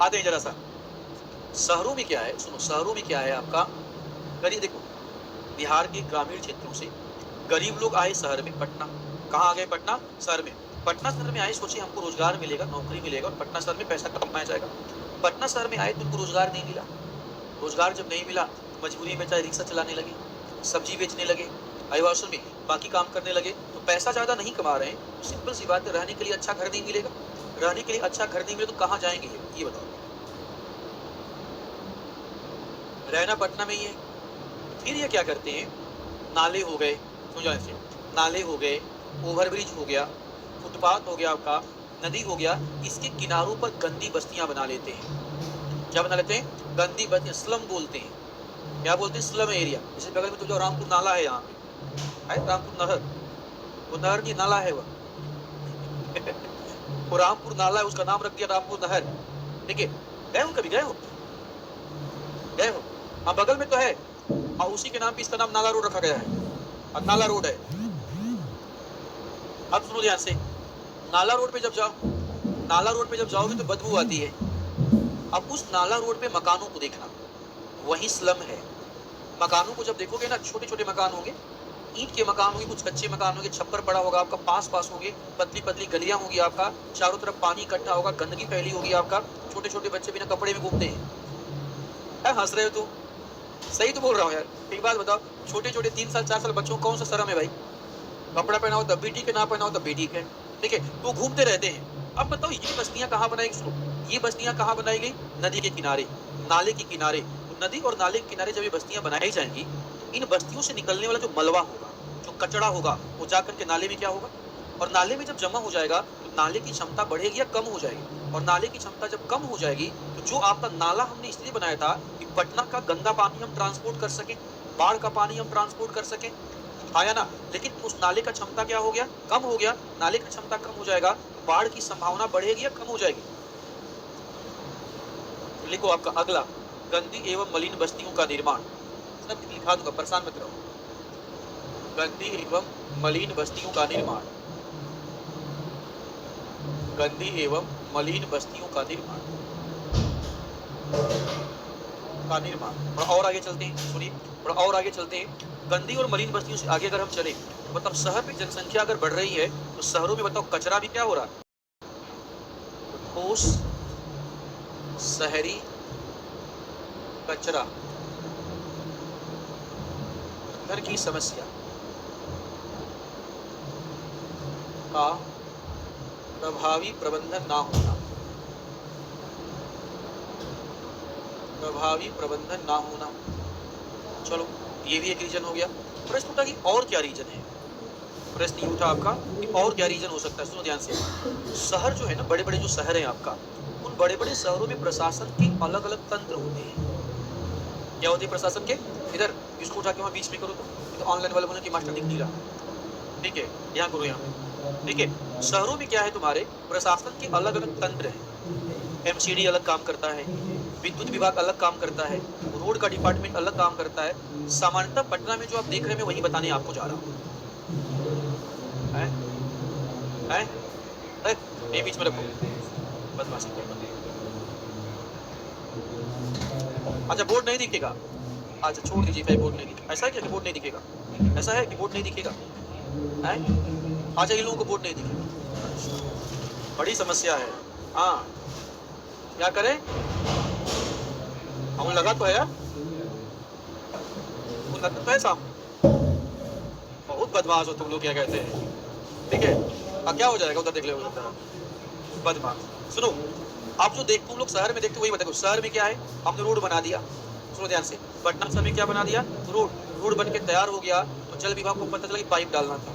आते हैं जरा सा, शहरों में क्या है, सुनो, शहरों में क्या है आपका, करिए देखो, बिहार के ग्रामीण क्षेत्रों से गरीब लोग आए शहर में, पटना, कहाँ आ गए, पटना शहर में, पटना शहर में आए, सोचे हमको रोजगार मिलेगा, नौकरी मिलेगा और पटना शहर में पैसा कमाया जाएगा। पटना शहर में आए तो उनको रोजगार नहीं मिला, रोजगार जब नहीं मिला तो मजबूरी में चाहे रिक्शा चलाने लगे, सब्जी बेचने लगे, आवासन में बाकी काम करने लगे, तो पैसा ज़्यादा नहीं कमा रहे हैं, तो सिंपल सी बात है, रहने के लिए अच्छा घर नहीं मिलेगा, रहने के लिए अच्छा घर नहीं मिले तो कहाँ जाएंगे ये बताओ, रहना पटना में ही है। फिर ये क्या करते हैं, नाले हो गए, समझो ऐसे, नाले हो गए, ओवरब्रिज हो गया, फुटपाथ हो गया आपका, नदी हो गया, इसके किनारों पर गंदी बस्तियां बना लेते हैं। क्या बना लेते हैं, गंदी बस्तियां, स्लम बोलते हैं, क्या बोलते हैं, स्लम एरिया। जैसे बगल में तो जो रामपुर नाला है, यहाँ पे है रामपुर नहर, वो नहर की नाला है, वो रामपुर नाला है, उसका नाम रख दिया रामपुर नहर, ठीक है। गए हो कभी, गए हो, गए हो, हाँ बगल में तो है, और उसी के नाम पे इसका नाम नाला रोड रखा गया है, और नाला रोड है। अब सुनो ध्यान से, नाला रोड पे जब जाओ, नाला रोड पे जब जाओगे तो बदबू आती है। अब उस नाला रोड पे मकानों को देखना, वही स्लम है। मकानों को जब देखोगे ना, छोटे छोटे मकान होंगे, ईंट के मकान होंगे, कुछ कच्चे मकान होंगे, छप्पर पड़ा होगा आपका, पास पास होंगे, पतली पतली गलियां होगी आपका, चारों तरफ पानी इकट्ठा होगा, गंदगी फैली होगी आपका, छोटे छोटे बच्चे बिना कपड़े में घूमते हैं। हंस रहे हो तुम, सही तो बोल रहा हूँ यार, एक बात बताओ, छोटे छोटे 3 साल 4 साल बच्चों को कौन सा शर्म है भाई, कपड़ा पहना हो तब भी ठीक है, ना पहना हो तब भी ठीक है, ठीक है, तो घूमते रहते हैं। अब बताओ ये बस्तियां कहाँ बनाई गई? ये बस्तियां कहाँ बनाई गई? नदी के किनारे, नाले के किनारे। तो नदी और नाले के किनारे जब ये बस्तियां बनाई जाएंगी तो इन बस्तियों से निकलने वाला जो मलबा होगा, जो कचरा होगा, वो जाकर के नाले में क्या होगा? और नाले में जब जमा हो जाएगा तो नाले की क्षमता बढ़ेगी या कम हो जाएगी? और नाले की क्षमता जब कम हो जाएगी तो जो आपका नाला हमने इसलिए बनाया था कि पटना का गंदा पानी हम ट्रांसपोर्ट कर सकें, बाढ़ का पानी हम ट्रांसपोर्ट कर सकें, आया ना? लेकिन उस नाले का क्षमता क्या हो गया? कम हो गया। नाले का क्षमता कम हो जाएगा, बाढ़ की संभावना बढ़ेगी या कम हो जाएगी? लिखो आपका अगला, गंदी एवं मलिन बस्तियों का निर्माण। सब लिखा दूंगा, परेशान मत रहो। गंदी एवं मलिन बस्तियों का निर्माण, गंदी एवं मलिन बस्तियों का निर्माण, थोड़ा और आगे चलते हैं, सुनिए, थोड़ा और आगे चलते हैं। गंदी और मलिन बस्तियों से आगे अगर हम चले तो मतलब शहर में जनसंख्या अगर बढ़ रही है तो शहरों में बताओ कचरा भी क्या हो रहा है? ठोस शहरी कचरा, घर की समस्या का प्रभावी प्रबंधन ना होना, प्रभावी प्रबंधन ना होना। चलो ये भी एक रीजन हो गया। प्रश्न उठा कि और क्या रीजन है? प्रश्न ये उठा आपका कि और क्या रीजन हो सकता है? सुनो ध्यान से। शहर जो है ना, बड़े बड़े जो शहर हैं आपका, उन बड़े बड़े शहरों में प्रशासन के अलग अलग तंत्र होते हैं। क्या होते हैं प्रशासन के? इधर इसको उठा के वहाँ बीच में करो तो ऑनलाइन वाले बोले कि मास्टर दिख नहीं रहा। ठीक है, यहाँ करो, यहाँ पे। ठीक है, शहरों में क्या है तुम्हारे? प्रशासन के अलग अलग तंत्र हैं। एमसीडी अलग काम करता है, विद्युत विभाग अलग काम करता है, रोड का डिपार्टमेंट अलग काम करता है। सामान्यतः पटना में जो आप देख रहे हैं मैं वही बताने आपको जा रहा हूँ। ये बीच में रखो, बदमाशी करना। अच्छा बोर्ड नहीं दिखेगा? अच्छा छोड़ दीजिए, भाई बोर्ड नहीं दिखेगा। ऐसा है क्या कि बोर्ड नहीं दिखेगा? ऐसा है कि बोर्ड नहीं दिखेगा? है? अच्छा इन लोगों को बोर्ड नहीं दिखेगा, बड़ी समस्या है। हाँ क्या करें? हम लगा तो है यार, वो लगता तो है सामने। बहुत बदमाश हो तुम लोग, क्या कहते हैं? ठीक है, अब क्या हो जाएगा? उधर देख ले, उधर बदमाश। सुनो, आप जो देखते हो लोग शहर में देखते हो वही बताओ। शहर में क्या है? हमने रोड बना दिया। सुनो ध्यान से, पटना शहर में क्या बना दिया? रोड। रोड बन के तैयार हो गया तो जल विभाग को पता चला कि पाइप डालना था।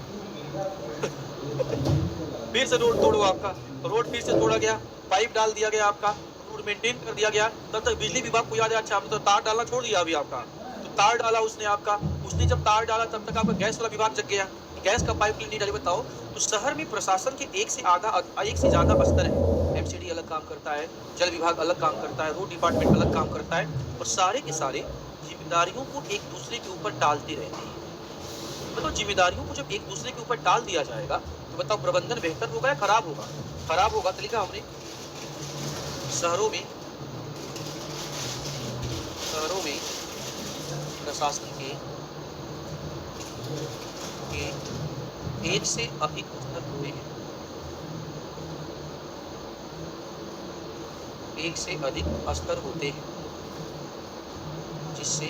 फिर से रोड तोड़ो आपका, रोड फिर से तोड़ा गया, पाइप डाल दिया गया आपका, रोड मेंटेन कर दिया गया। तब तक बिजली विभाग को याद है, अच्छा हमने तो तार डालना छोड़ दिया अभी आपका। तो तार डाला उसने आपका, उसने जब तार डाला तब तक आपका गैस वाला विभाग जग गया, गैस का पाइप नहीं डाली। बताओ, तो शहर में प्रशासन के एक से ज्यादा स्तर है। एमसीडी अलग काम करता है, जल विभाग अलग काम करता है, रोड डिपार्टमेंट अलग काम करता है, और सारे के सारे जिम्मेदारियों को एक दूसरे के ऊपर टालते रहते हैं। तो जिम्मेदारियों को जब एक दूसरे के ऊपर टाल दिया जाएगा तो बताओ प्रबंधन बेहतर होगा या खराब होगा? खराब होगा। तो लिखा हमने शहरों में प्रशासन के एक से अधिक स्तर होते हैं, एक से अधिक स्तर होते हैं, जिससे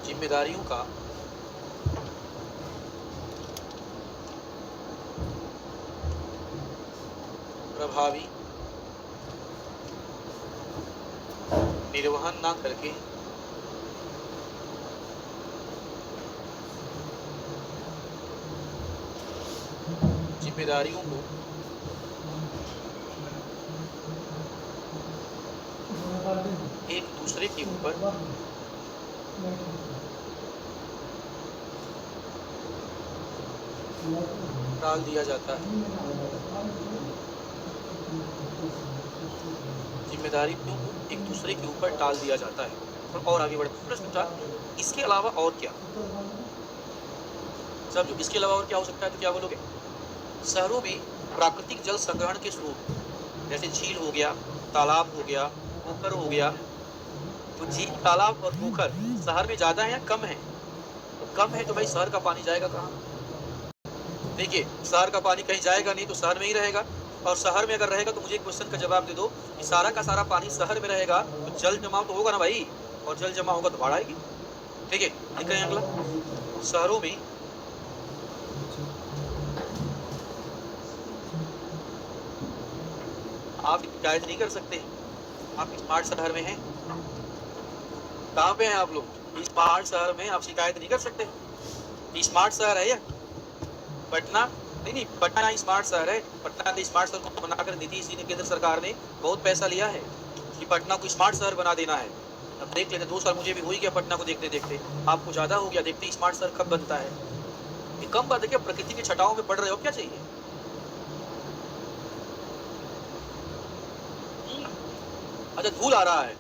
जिम्मेदारियों का प्रभावी निर्वहन ना करके जिम्मेदारियों को एक दूसरे के ऊपर टाल दिया जाता है। जिम्मेदारी को एक दूसरे के ऊपर टाल दिया जाता है। और आगे बढ़े प्रश्न था, इसके अलावा और क्या? सब जो इसके अलावा और क्या हो सकता है तो क्या बोलोगे? शहरों में प्राकृतिक जल संग्रहण के स्रोत जैसे झील हो गया, तालाब हो गया, पोखर हो गया। तो झील, तालाब और पोखर शहर में ज्यादा है या कम है? तो कम है तो भाई शहर का पानी जाएगा कहाँ? देखिए, शहर का पानी कहीं जाएगा नहीं तो शहर में ही रहेगा। और शहर में अगर रहेगा तो मुझे एक क्वेश्चन का जवाब दे दो कि सारा का सारा पानी शहर में रहेगा तो जल जमाव तो होगा ना भाई, और जल जमा होगा तो बाढ़ आएगी। ठीक है, लिख रहे हैं अगला, शहरों में आप शिकायत नहीं कर सकते? आप स्मार्ट शहर में हैं? कहाँ पे हैं आप लोग? स्मार्ट शहर में आप शिकायत नहीं कर सकते? स्मार्ट शहर है या पटना? नहीं, पटना स्मार्ट शहर है। पटना के स्मार्ट शहर को बनाकर नीतीश जी ने, केंद्र सरकार ने बहुत पैसा लिया है कि पटना को स्मार्ट शहर बना देना है। अब देख लेते, 2 साल मुझे भी हो ही गया पटना को देखते देखते, आपको ज्यादा हो गया देखते स्मार्ट शहर कब बनता है। ये कम बात है क्या? प्रकृति की छटाओं में पड़ रहे हो, क्या चाहिए? अच्छा, धूल आ रहा है।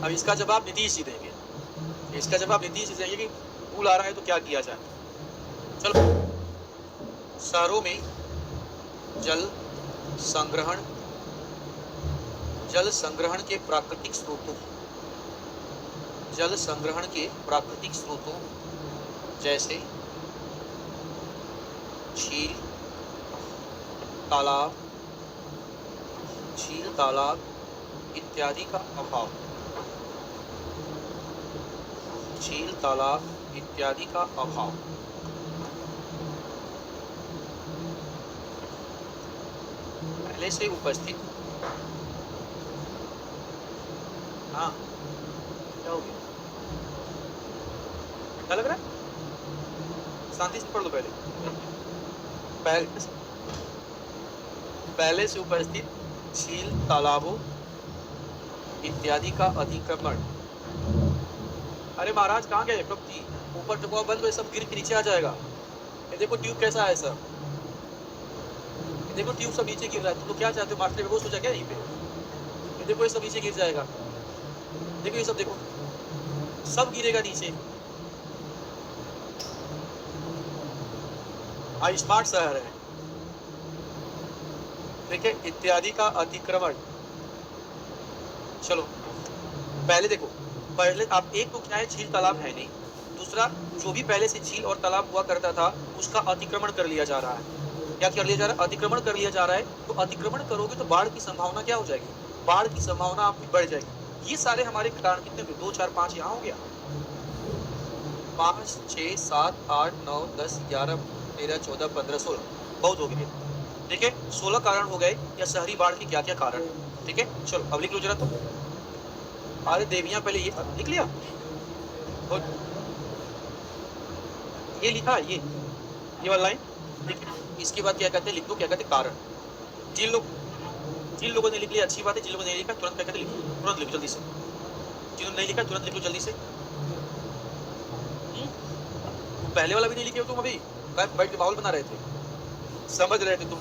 अब इसका जवाब नीतीश जी देंगे। इसका जवाब नीतीश जी देंगे कि धूल आ रहा है तो क्या किया जाए। चलो, शहरों में जल संग्रहण के प्राकृतिक स्रोतों जैसे झील, तालाब इत्यादि का अभाव। झील, तालाब इत्यादि का अभाव पहले से उपस्थित। हाँ, क्या हो गया? क्या लग रहा है? शांति से पढ़ लो पहले से उपस्थित झील, तालाबों इत्यादि का अतिक्रमण। अरे महाराज कहाँ गए? प्रभु ऊपर टुकवा बंद, तो सब गिर के नीचे आ जाएगा। ये देखो ट्यूब कैसा है सर, ये देखो ट्यूब सब नीचे गिर रहा है। तुम लोग क्या चाहते हो? मास्टर बेहोश हो जाए क्या यहीं पे? ये देखो ये सब नीचे गिर जाएगा। देखो ये सब, देखो सब गिरेगा नीचे। स्मार्ट शहर है, ठीक है। इत्यादि का अतिक्रमण। चलो पहले देखो, पहले आप एक तो क्या है, झील तालाब है नहीं। दूसरा, जो भी पहले से झील और तालाब हुआ करता था उसका अतिक्रमण कर लिया जा रहा है। क्या कर लिया जा रहा है? अतिक्रमण कर लिया जा रहा है। तो अतिक्रमण करोगे तो बाढ़ की संभावना क्या हो जाएगी? बाढ़ की संभावना आपकी बढ़ जाएगी। ये सारे हमारे कारण कितने हुए? 2, 4, 5 यहाँ हो गया। 5, 6, 7, 8, 9, 10, 11, 13, 14, 15, 16 बहुत हो गए। ठीक है, 16 कारण हो गए या शहरी बाढ़ के क्या क्या कारण है। ठीक है, चलो अब लिख लो जरा। तो अरे देवियां, पहले ये लिख लिया और ये लिखा, ये वाला लाइन। इसके बाद क्या कहते हैं? लिख दो, क्या कहते हैं? कारण। जिन लोगों ने लिख लिया अच्छी बात है, जिन लोगों ने नहीं लिखा तुरंत क्या कहते हैं? लिखो, तुरंत लिखो जल्दी से। जिन्होंने नहीं लिखा तुरंत लिख लो जल्दी से। पहले वाला भी नहीं लिखे हो तुम? अभी बैठ के माहौल बना रहे थे, समझ रहे थे तुम।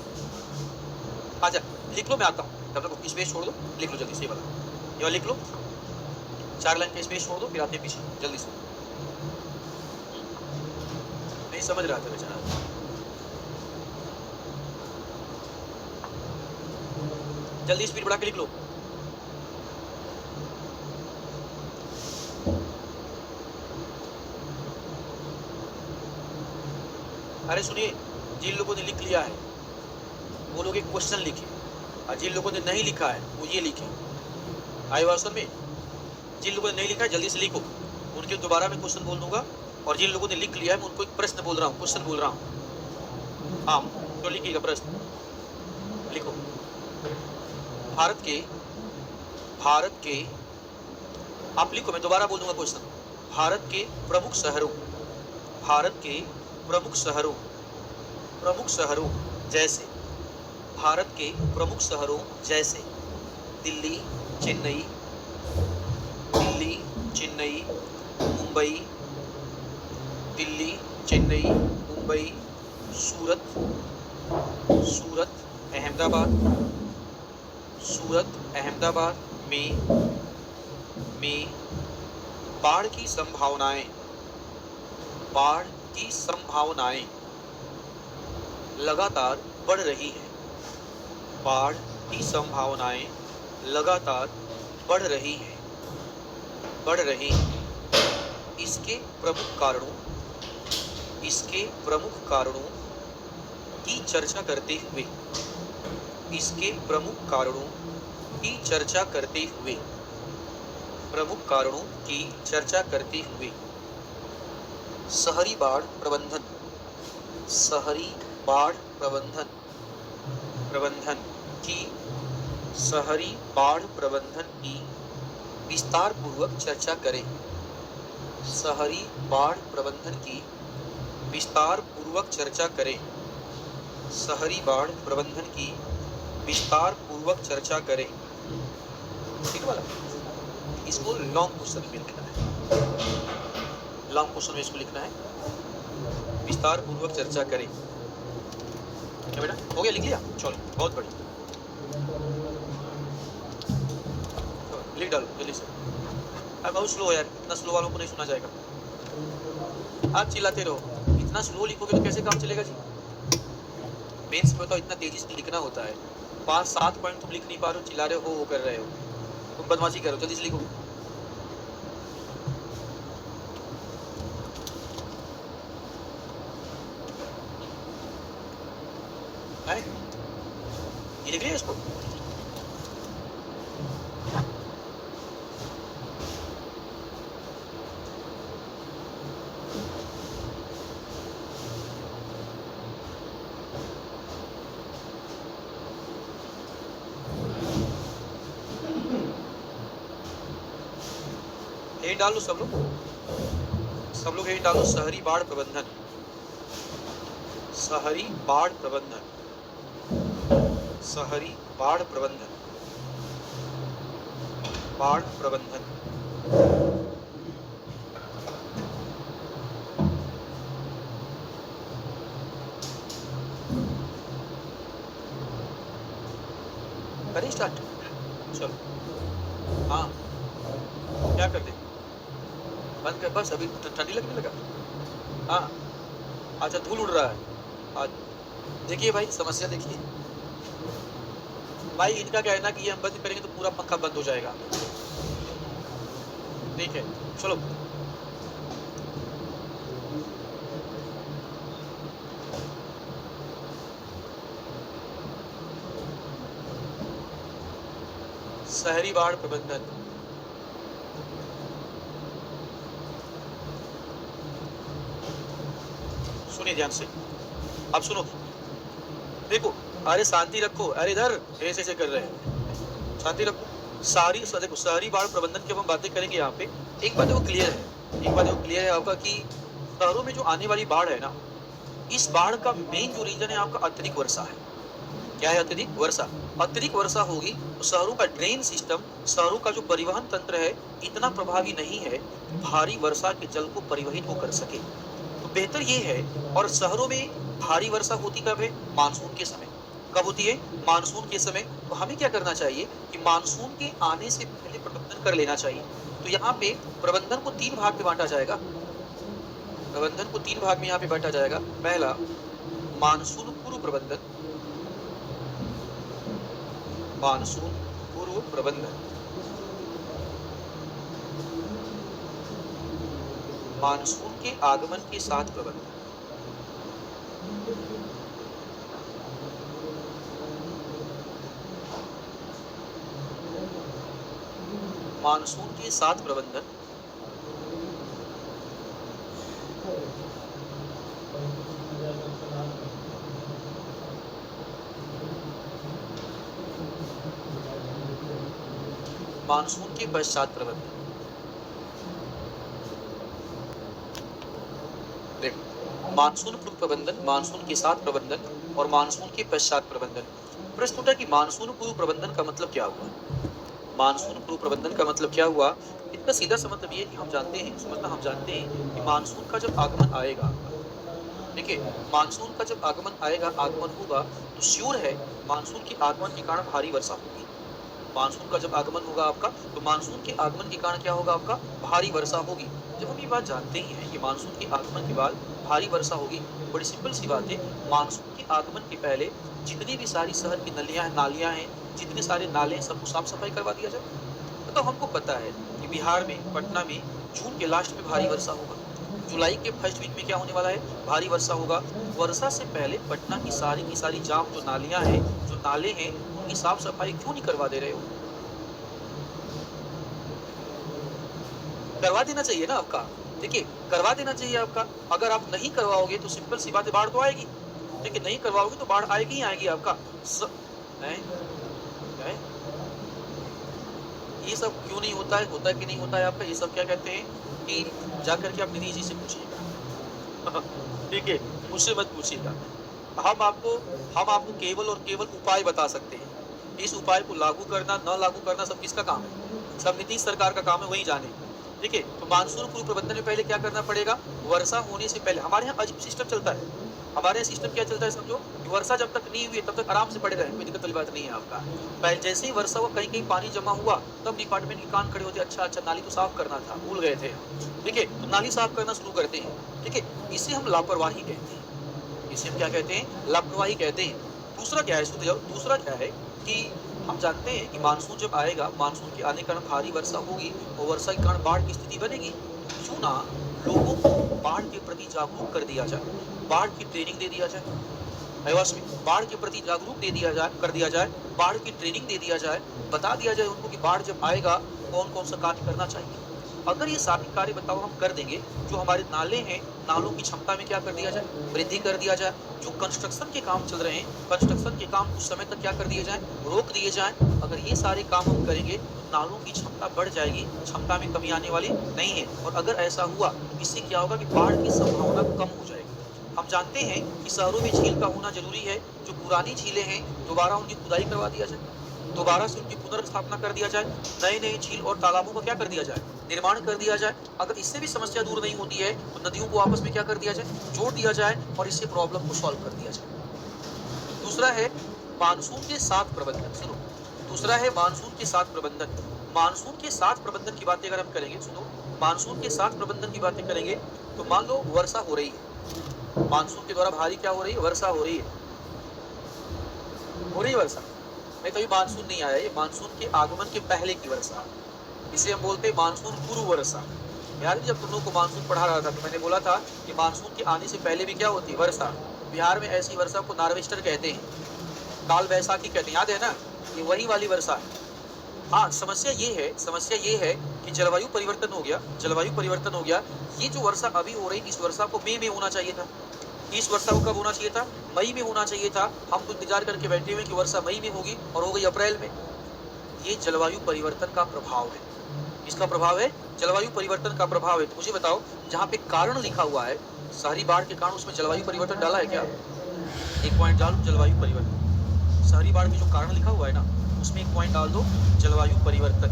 अच्छा लिख लो, मैं आता हूँ। तब तक स्पेस छोड़ दो, लिख लो जल्दी से। ये वाला लिख लो, 4 लाइन पे स्पेस छोड़ दो, फिर आते पीछे जल्दी से। नहीं समझ रहा था बेचारा। जल्दी स्पीड बढ़ा के लिख लो। अरे सुनिए, जिन लोगों ने लिख लिया है वो लोग एक क्वेश्चन लिखे, और जिन लोगों ने नहीं लिखा है वो ये लिखे। आई बात में? जिन लोगों ने नहीं लिखा है जल्दी से लिखो, उनके दोबारा मैं क्वेश्चन बोल दूंगा। और जिन लोगों ने लिख लिया है मैं उनको एक प्रश्न बोल रहा हूँ, क्वेश्चन बोल रहा हूँ। हाँ, तो लिखिएगा प्रश्न, लिखो। भारत के आप लिखो, मैं दोबारा बोल दूंगा क्वेश्चन। भारत के प्रमुख शहरों जैसे, भारत के प्रमुख शहरों जैसे दिल्ली, चेन्नई, सूरत, अहमदाबाद में बाढ़ की संभावनाएं लगातार बढ़ रही है। बाढ़ की संभावनाएं लगातार बढ़ रही है। इसके प्रमुख कारणों की चर्चा करते हुए शहरी बाढ़ प्रबंधन प्रबंधन की शहरी बाढ़ प्रबंधन की विस्तार पूर्वक चर्चा करें। शहरी बाढ़ प्रबंधन की विस्तार पूर्वक चर्चा करें। शहरी बाढ़ प्रबंधन की विस्तार पूर्वक चर्चा करें। ठीक वाला, इसको लॉन्ग क्वेश्चन में लिखना है। लॉन्ग क्वेश्चन में इसको लिखना है, विस्तार पूर्वक चर्चा करें। क्या बेटा, हो गया? लिख लिया? चलो, बहुत बढ़िया, लिख डालो जल्दी से। अरे बहुत स्लो है यार, इतना स्लो वालों को नहीं सुना जाएगा। आप चिल्लाते रहो, इतना स्लो लिखोगे तो कैसे काम चलेगा जी? मेंस में बताओ, इतना तेजी से लिखना होता है। 5-7 पॉइंट तुम लिख नहीं पा रहे हो, चिल्ला रहे हो, वो कर रहे हो, तुम बदमाशी करो, जल्दी से लिखो। ये लिख लिया इसको? हेड डालो सब लोग हेड डालो। शहरी बाढ़ प्रबंधन, शहरी बाढ़ प्रबंधन, शहरी बाढ़ प्रबंधन, बाढ़ प्रबंधन। करें स्टार्ट? चलो, हाँ, क्या कर दे? बंद कर, बस अभी ठंडी लगने लगा। हाँ, अच्छा, धूल उड़ रहा है आज। देखिए भाई, समस्या देखिए भाई, इनका कहना कि ये हम बंद करेंगे तो पूरा पंखा बंद हो जाएगा। ठीक है, चलो। शहरी बाढ़ प्रबंधन, सुनिए ध्यान से, अब सुनो, देखो, अरे शांति रखो, अरे इधर ऐसे कर रहे हैं, शांति रखो। देखो, शहरी बाढ़ प्रबंधन की हम बातें करेंगे यहाँ पे। एक बात वो क्लियर है, आपका कि शहरों में जो आने वाली बाढ़ है ना, इस बाढ़ का मेन जो रीजन है आपका अत्यधिक वर्षा है। क्या है? अत्यधिक वर्षा। अत्यधिक वर्षा होगी तो शहरों का ड्रेन सिस्टम, शहरों का जो परिवहन तंत्र है, इतना प्रभावी नहीं है कि भारी वर्षा के जल को परिवहित वो कर सके। तो बेहतर ये है, और शहरों में भारी वर्षा होती कब है? मानसून के समय। कब होती है? मानसून के समय। तो हमें क्या करना चाहिए कि मानसून के आने से पहले प्रबंधन कर लेना चाहिए। तो यहाँ पे प्रबंधन को 3 भाग में बांटा जाएगा। प्रबंधन को 3 भाग में यहाँ पे बांटा जाएगा। पहला, मानसून पूर्व प्रबंधन, मानसून पूर्व प्रबंधन, मानसून के आगमन के साथ प्रबंधन, मानसून के साथ प्रबंधन, मानसून के पश्चात प्रबंधन। देखो, मानसून पूर्व प्रबंधन, मानसून के साथ प्रबंधन और मानसून के पश्चात प्रबंधन। प्रश्न उठा कि मानसून पूर्व प्रबंधन का मतलब क्या हुआ? मानसून पूर्व प्रबंधन का मतलब क्या हुआ? इसका सीधा सा मतलब ये कि हम जानते हैं कि मानसून का जब आगमन आएगा, देखिए, मानसून का जब आगमन होगा तो श्योर है मानसून के आगमन के कारण भारी वर्षा होगी। मानसून का जब आगमन होगा आपका, तो मानसून के आगमन के कारण क्या होगा आपका? भारी वर्षा होगी। जब हम ये बात जानते ही हैं कि मानसून के आगमन के बाद भारी वर्षा होगी, बड़ी सिंपल सी बात है, मानसून के आगमन के पहले जितनी भी सारी शहर की नालियाँ हैं, जितने सारे नाले, सबको साफ सफाई करवा दिया जाए। तो हमको पता है कि बिहार में, पटना में जून के लास्ट में भारी वर्षा होगा, जुलाई के फर्स्ट वीक में क्या होने वाला है? भारी वर्षा होगा। वर्षा से पहले पटना की सारी जाम जो नालियां हैं, जो नाले हैं, उनकी साफ सफाई क्यों नहीं करवा दे रहे हो? करवा देना चाहिए ना आपका। देखिए, करवा देना चाहिए आपका। अगर आप नहीं करवाओगे तो सिंपल सी बात है, बाढ़ तो आएगी। देखिए, नहीं करवाओगे तो बाढ़ आएगी ही आएगी आपका। हैं? हैं? ये सब क्यों नहीं होता है? होता है कि नहीं होता है आपका? ये सब क्या कहते हैं कि जाकर के आप निधि जी से पूछिएगा। ठीक है? मुझसे मत पूछिएगा। हम आपको हम आपको केवल और केवल उपाय बता सकते हैं। इस उपाय को लागू करना, न लागू करना सब किसका काम है? सब नीतीश सरकार का काम है, वही जाने। ठीक है? तो मानसून पूर्व प्रबंधन में पहले क्या करना पड़ेगा? वर्षा होने से पहले हमारे यहाँ अजीब सिस्टम चलता है। हमारे यहाँ सिस्टम क्या चलता है समझो, कि वर्षा जब तक नहीं हुई तब तक आराम से पड़े रहें, कोई दिक्कत वाली बात नहीं है आपका। पहले जैसे ही वर्षा हुआ, कहीं-कहीं पानी जमा हुआ, तब डिपार्टमेंट के कान खड़े होते, अच्छा, नाली तो साफ करना था, भूल गए थे। ठीक है? तो नाली साफ करना शुरू करते हैं। ठीक है? इसे हम लापरवाही कहते हैं। इसे हम क्या कहते हैं? लापरवाही कहते हैं। दूसरा क्या है? सुन जाओ, दूसरा क्या है कि हम जानते हैं कि मानसून जब आएगा, मानसून के आने के कारण भारी वर्षा होगी और वर्षा के कारण बाढ़ की स्थिति बनेगी। क्यों ना लोगों को बाढ़ के प्रति जागरूक कर दिया जाए, बाढ़ की ट्रेनिंग दे दिया जाए। अयवास में बाढ़ के प्रति जागरूक दे दिया जाए, कर दिया जाए, बाढ़ की ट्रेनिंग दे दिया जाए, बता दिया जाए उनको कि बाढ़ जब आएगा कौन-कौन सा कार्य करना चाहिए। अगर ये सारे कार्य बताओ हम कर देंगे, जो हमारे नाले हैं, नालों की क्षमता में क्या कर दिया जाए? वृद्धि कर दिया जाए। जो कंस्ट्रक्शन के काम चल रहे हैं, कंस्ट्रक्शन के काम कुछ समय तक क्या कर दिए जाएँ? रोक दिए जाएँ। अगर ये सारे काम हम करेंगे तो नालों की क्षमता बढ़ जाएगी, क्षमता में कमी आने वाली नहीं है। और अगर ऐसा हुआ, इससे क्या होगा कि बाढ़ की संभावना कम हो जाएगी। हम जानते हैं कि शहरों में झील का होना ज़रूरी है। जो पुरानी झीलें हैं, दोबारा उनकी खुदाई करवा दिया जाए, दोबारा से उनकी पुनर्स्थापना कर दिया जाए, नए-नए झील और तालाबों का क्या कर दिया जाए? निर्माण कर दिया जाए। अगर इससे भी समस्या दूर नहीं होती है, तो नदियों को आपस में क्या कर दिया जाए? जोड़ दिया जाए और इससे प्रॉब्लम को सॉल्व कर दिया जाए। दूसरा है मानसून के साथ प्रबंधन। सुनो, दूसरा है मानसून के साथ प्रबंधन। मानसून के साथ प्रबंधन की बातें अगर हम करेंगे, सुनो, मानसून के साथ प्रबंधन की बातें करेंगे, तो मान लो वर्षा हो रही है। मानसून के द्वारा भारी क्या हो रही है? वर्षा हो रही है। हो रही है वर्षा। नहीं तो अभी मानसून नहीं आया, ये मानसून के आगमन के पहले की वर्षा। इसे हम बोलते हैं मानसून पूर्व वर्षा। याद है जब तुम लोग को मानसून पढ़ा रहा था तो मैंने बोला था कि मानसून के आने से पहले भी क्या होती है? वर्षा। बिहार में ऐसी वर्षा को नार्वेस्टर कहते हैं, काल वैसाखी कहते हैं, याद है ना? ये वही वाली वर्षा है। हाँ, समस्या ये है कि जलवायु परिवर्तन हो गया, जलवायु परिवर्तन हो गया। ये जो वर्षा अभी हो रही, इस वर्षा को मई में होना चाहिए था। इस वर्षा को कब होना चाहिए था? मई में होना चाहिए था। हम तो इंतजार करके बैठे हुए कि वर्षा मई में होगी और हो गई अप्रैल में। ये जलवायु परिवर्तन का प्रभाव है। इसका प्रभाव है, जलवायु परिवर्तन का प्रभाव है। तो मुझे बताओ, जहाँ पे कारण लिखा हुआ है शहरी बाढ़ के कारण, उसमें जलवायु परिवर्तन डाला है क्या? एक पॉइंट डालो जलवायु परिवर्तन। शहरी बाढ़ के जो कारण लिखा हुआ है ना, उसमें एक पॉइंट डाल दो जलवायु परिवर्तन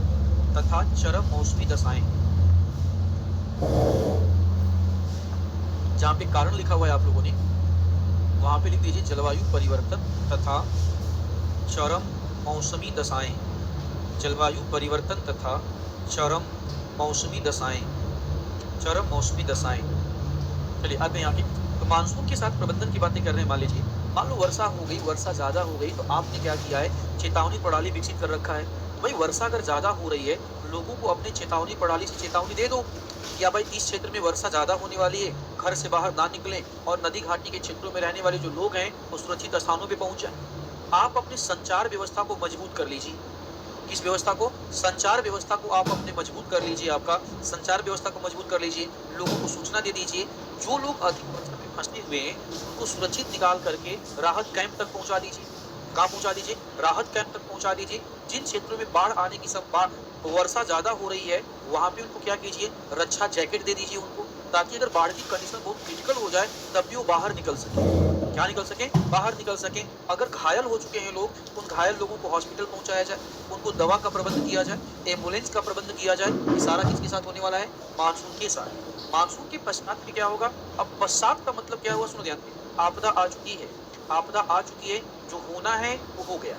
तथा चरम मौसमी दशाएं। जहाँ पे कारण लिखा हुआ है आप लोगों ने, वहां पे लिख दीजिए जलवायु परिवर्तन तथा चरम मौसमी दशाएं। जलवायु परिवर्तन तथा चरम मौसमी दशाएं, चरम मौसमी दशाएं। चलिए अब यहाँ की तो मानसून के साथ प्रबंधन की बातें कर रहे हैं। मान लीजिए, मान लो वर्षा हो गई, वर्षा ज्यादा हो गई, तो आपने क्या किया है? चेतावनी प्रणाली विकसित कर रखा है। भाई वर्षा अगर ज्यादा हो रही है, लोगों को अपने चेतावनी प्रणाली से चेतावनी दे दो कि भाई इस क्षेत्र में वर्षा ज्यादा होने वाली है, घर से बाहर ना निकलें और नदी घाटी के क्षेत्रों में रहने वाले जो लोग हैं वो सुरक्षित स्थानों पे पहुंच जाएं। आप अपनी संचार व्यवस्था को मजबूत कर लीजिए। किस व्यवस्था को? संचार व्यवस्था को आप अपने मजबूत कर लीजिए। आपका संचार व्यवस्था को मजबूत कर लीजिए। लोगों को सूचना दे दीजिए। जो लोग अधिक मात्रा में फंसे हुए हैं उनको सुरक्षित निकाल करके राहत कैंप तक पहुंचा दीजिए। कहाँ पहुंचा दीजिए? राहत कैंप तक पहुंचा दीजिए। जिन क्षेत्रों में बाढ़ आने की वर्षा ज्यादा हो रही है, वहां पे उनको क्या कीजिए? रक्षा जैकेट दे दीजिए उनको, ताकि अगर बाढ़ की कंडीशन बहुत क्रिटिकल हो जाए तब भी वो बाहर निकल सके। क्या निकल सके? बाहर निकल सके। अगर घायल हो चुके हैं लोग, उन घायल लोगों को हॉस्पिटल पहुंचाया जाए, उनको दवा का प्रबंध किया जाए, एम्बुलेंस का प्रबंध किया जाए। ये सारा किसके साथ होने वाला है? मानसून के साथ। मानसून के पश्चात में क्या होगा? अब पश्चात का मतलब क्या हुआ? सुनो ध्यान से, आपदा आ चुकी है, आपदा आ चुकी है, जो होना है वो हो गया,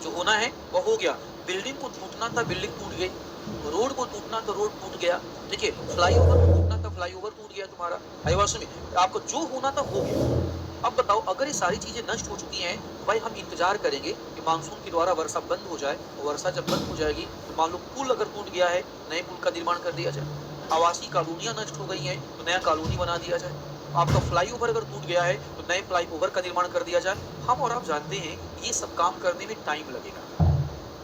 जो होना है वो हो गया। बिल्डिंग को टूटना था, बिल्डिंग टूट गई। रोड को टूटना तो रोड टूट गया। देखिए, फ्लाईओवर को टूटना था, फ्लाईओवर टूट गया तुम्हारा। आईवास में आपको जो होना था हो गया। अब बताओ, अगर ये सारी चीजें नष्ट हो चुकी हैं, भाई हम इंतजार करेंगे कि मानसून के द्वारा वर्षा बंद हो जाए। वर्षा जब बंद हो जाएगी तो मान लो पुल अगर टूट गया है, नए पुल का निर्माण कर दिया जाए। आवासीय कॉलोनियां नष्ट हो गई हैं तो नया कॉलोनी बना दिया जाए। आपका फ्लाईओवर अगर टूट गया है तो नए फ्लाईओवर का निर्माण कर दिया जाए। हम और आप जानते हैं ये सब काम करने में टाइम लगेगा।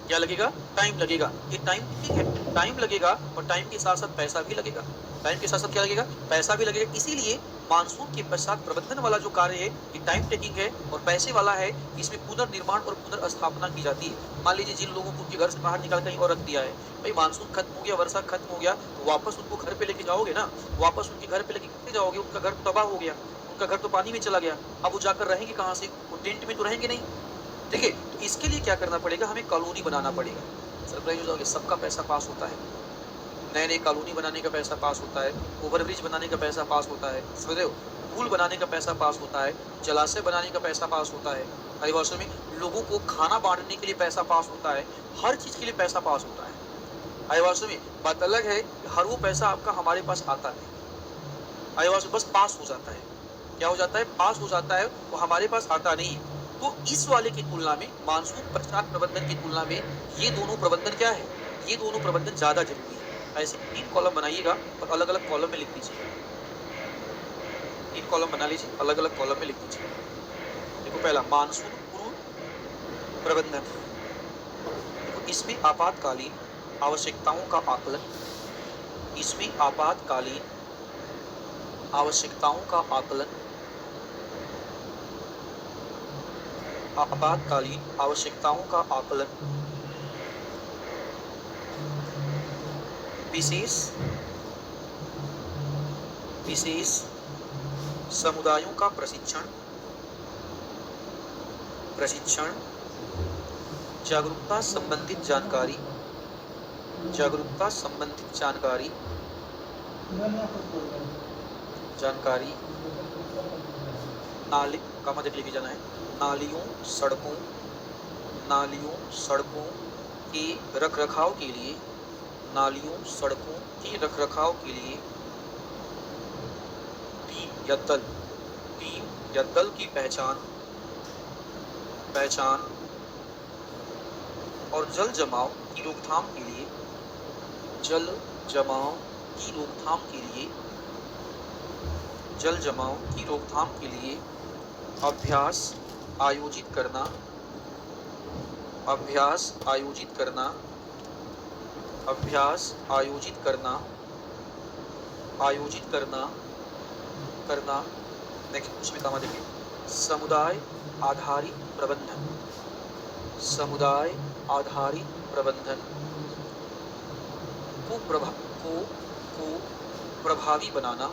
क्या लगेगा? टाइम लगेगा। ये टाइम ठीक है, टाइम लगेगा और टाइम के साथ साथ पैसा भी लगेगा। टाइम के साथ साथ क्या लगेगा? पैसा भी लगेगा। इसीलिए मानसून के पश्चात प्रबंधन वाला जो कार्य है ये टाइम टेकिंग है और पैसे वाला है। इसमें पुनर्निर्माण और पुनर्स्थापना की जाती है। मान लीजिए जिन लोगों को उनके घर से बाहर निकाल कहीं और रख दिया है, भाई मानसून खत्म हो गया, वर्षा खत्म हो गया, तो वापस उनको घर पे लेके जाओगे ना, वापस उनके घर पे लेके कितने जाओगे? उनका घर तो तबाह हो गया, उनका घर तो पानी में चला गया, अब वो जाकर रहेंगे कहाँ से? वो टेंट में तो रहेंगे नहीं। देखिए, तो इसके लिए क्या करना पड़ेगा? हमें कॉलोनी बनाना पड़ेगा। सरप्राइज हो जाओगे, सबका पैसा पास होता है, नए नए कॉलोनी बनाने का पैसा पास होता है, ओवरब्रिज बनाने का पैसा पास होता है, समझ रहे हो? पुल बनाने का पैसा पास होता है, जलाशय बनाने का पैसा पास होता है, आदिवासियों में लोगों को खाना बांटने के लिए पैसा पास होता है, हर चीज के लिए पैसा पास होता है। आदिवासियों में बात अलग है, हर वो पैसा आपका हमारे पास आता है, आदिवासी बस पास हो जाता है। क्या हो जाता है? पास हो जाता है, वो हमारे पास आता नहीं है। तो इस वाले की तुलना में, मानसून पश्चात प्रबंधन की तुलना में, ये दोनों प्रबंधन क्या है? ये दोनों प्रबंधन ज्यादा जरूरी है। ऐसे 3 कॉलम बनाइएगा और अलग अलग कॉलम में लिख दीजिए। 3 कॉलम बना लीजिए, अलग अलग कॉलम में लिख दीजिए। देखो, पहला मानसून पूर्व प्रबंधन। देखो, इसमें आपातकालीन आवश्यकताओं का आकलन, इसमें आपातकालीन आवश्यकताओं का आकलन, आपातकालीन आवश्यकताओं का आकलन, विशेष विशेष समुदायों का प्रशिक्षण, जागरूकता संबंधित जानकारी, जागरूकता संबंधित जानकारी, नाली का मदद लेके जाना है, नालियों सड़कों के रखरखाव के लिए, नालियों सड़कों के रखरखाव के लिए टीम या दल की पहचान और जल जमाव की रोकथाम के लिए, जल जमाव की रोकथाम के लिए अभ्यास आयोजित करना, नेक्स्ट उसमें काम देखिए, समुदाय आधारित प्रबंधन को प्रभावी बनाना,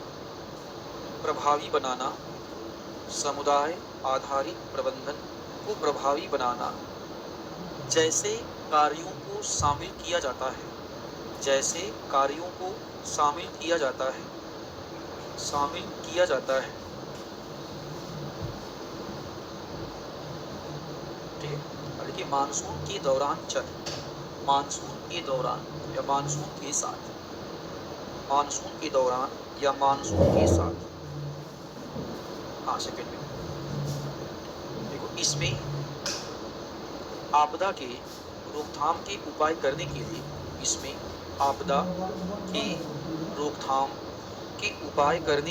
समुदाय आधारित प्रबंधन को प्रभावी बनाना, जैसे कार्यों को शामिल किया जाता है, ठीक है। और देखिए, मानसून के दौरान या मानसून के साथ, हाँ सेकेंड में देखो, इसमें आपदा के रोकथाम के उपाय करने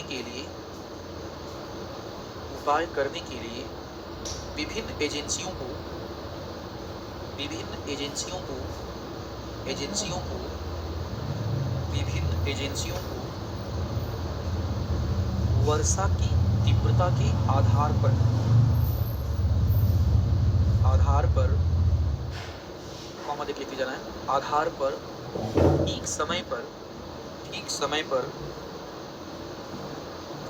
के लिए, उपाय करने के लिए विभिन्न एजेंसियों को वर्षा की तीव्रता के आधार पर कॉमा देख लेके जाना है, आधार पर ठीक समय पर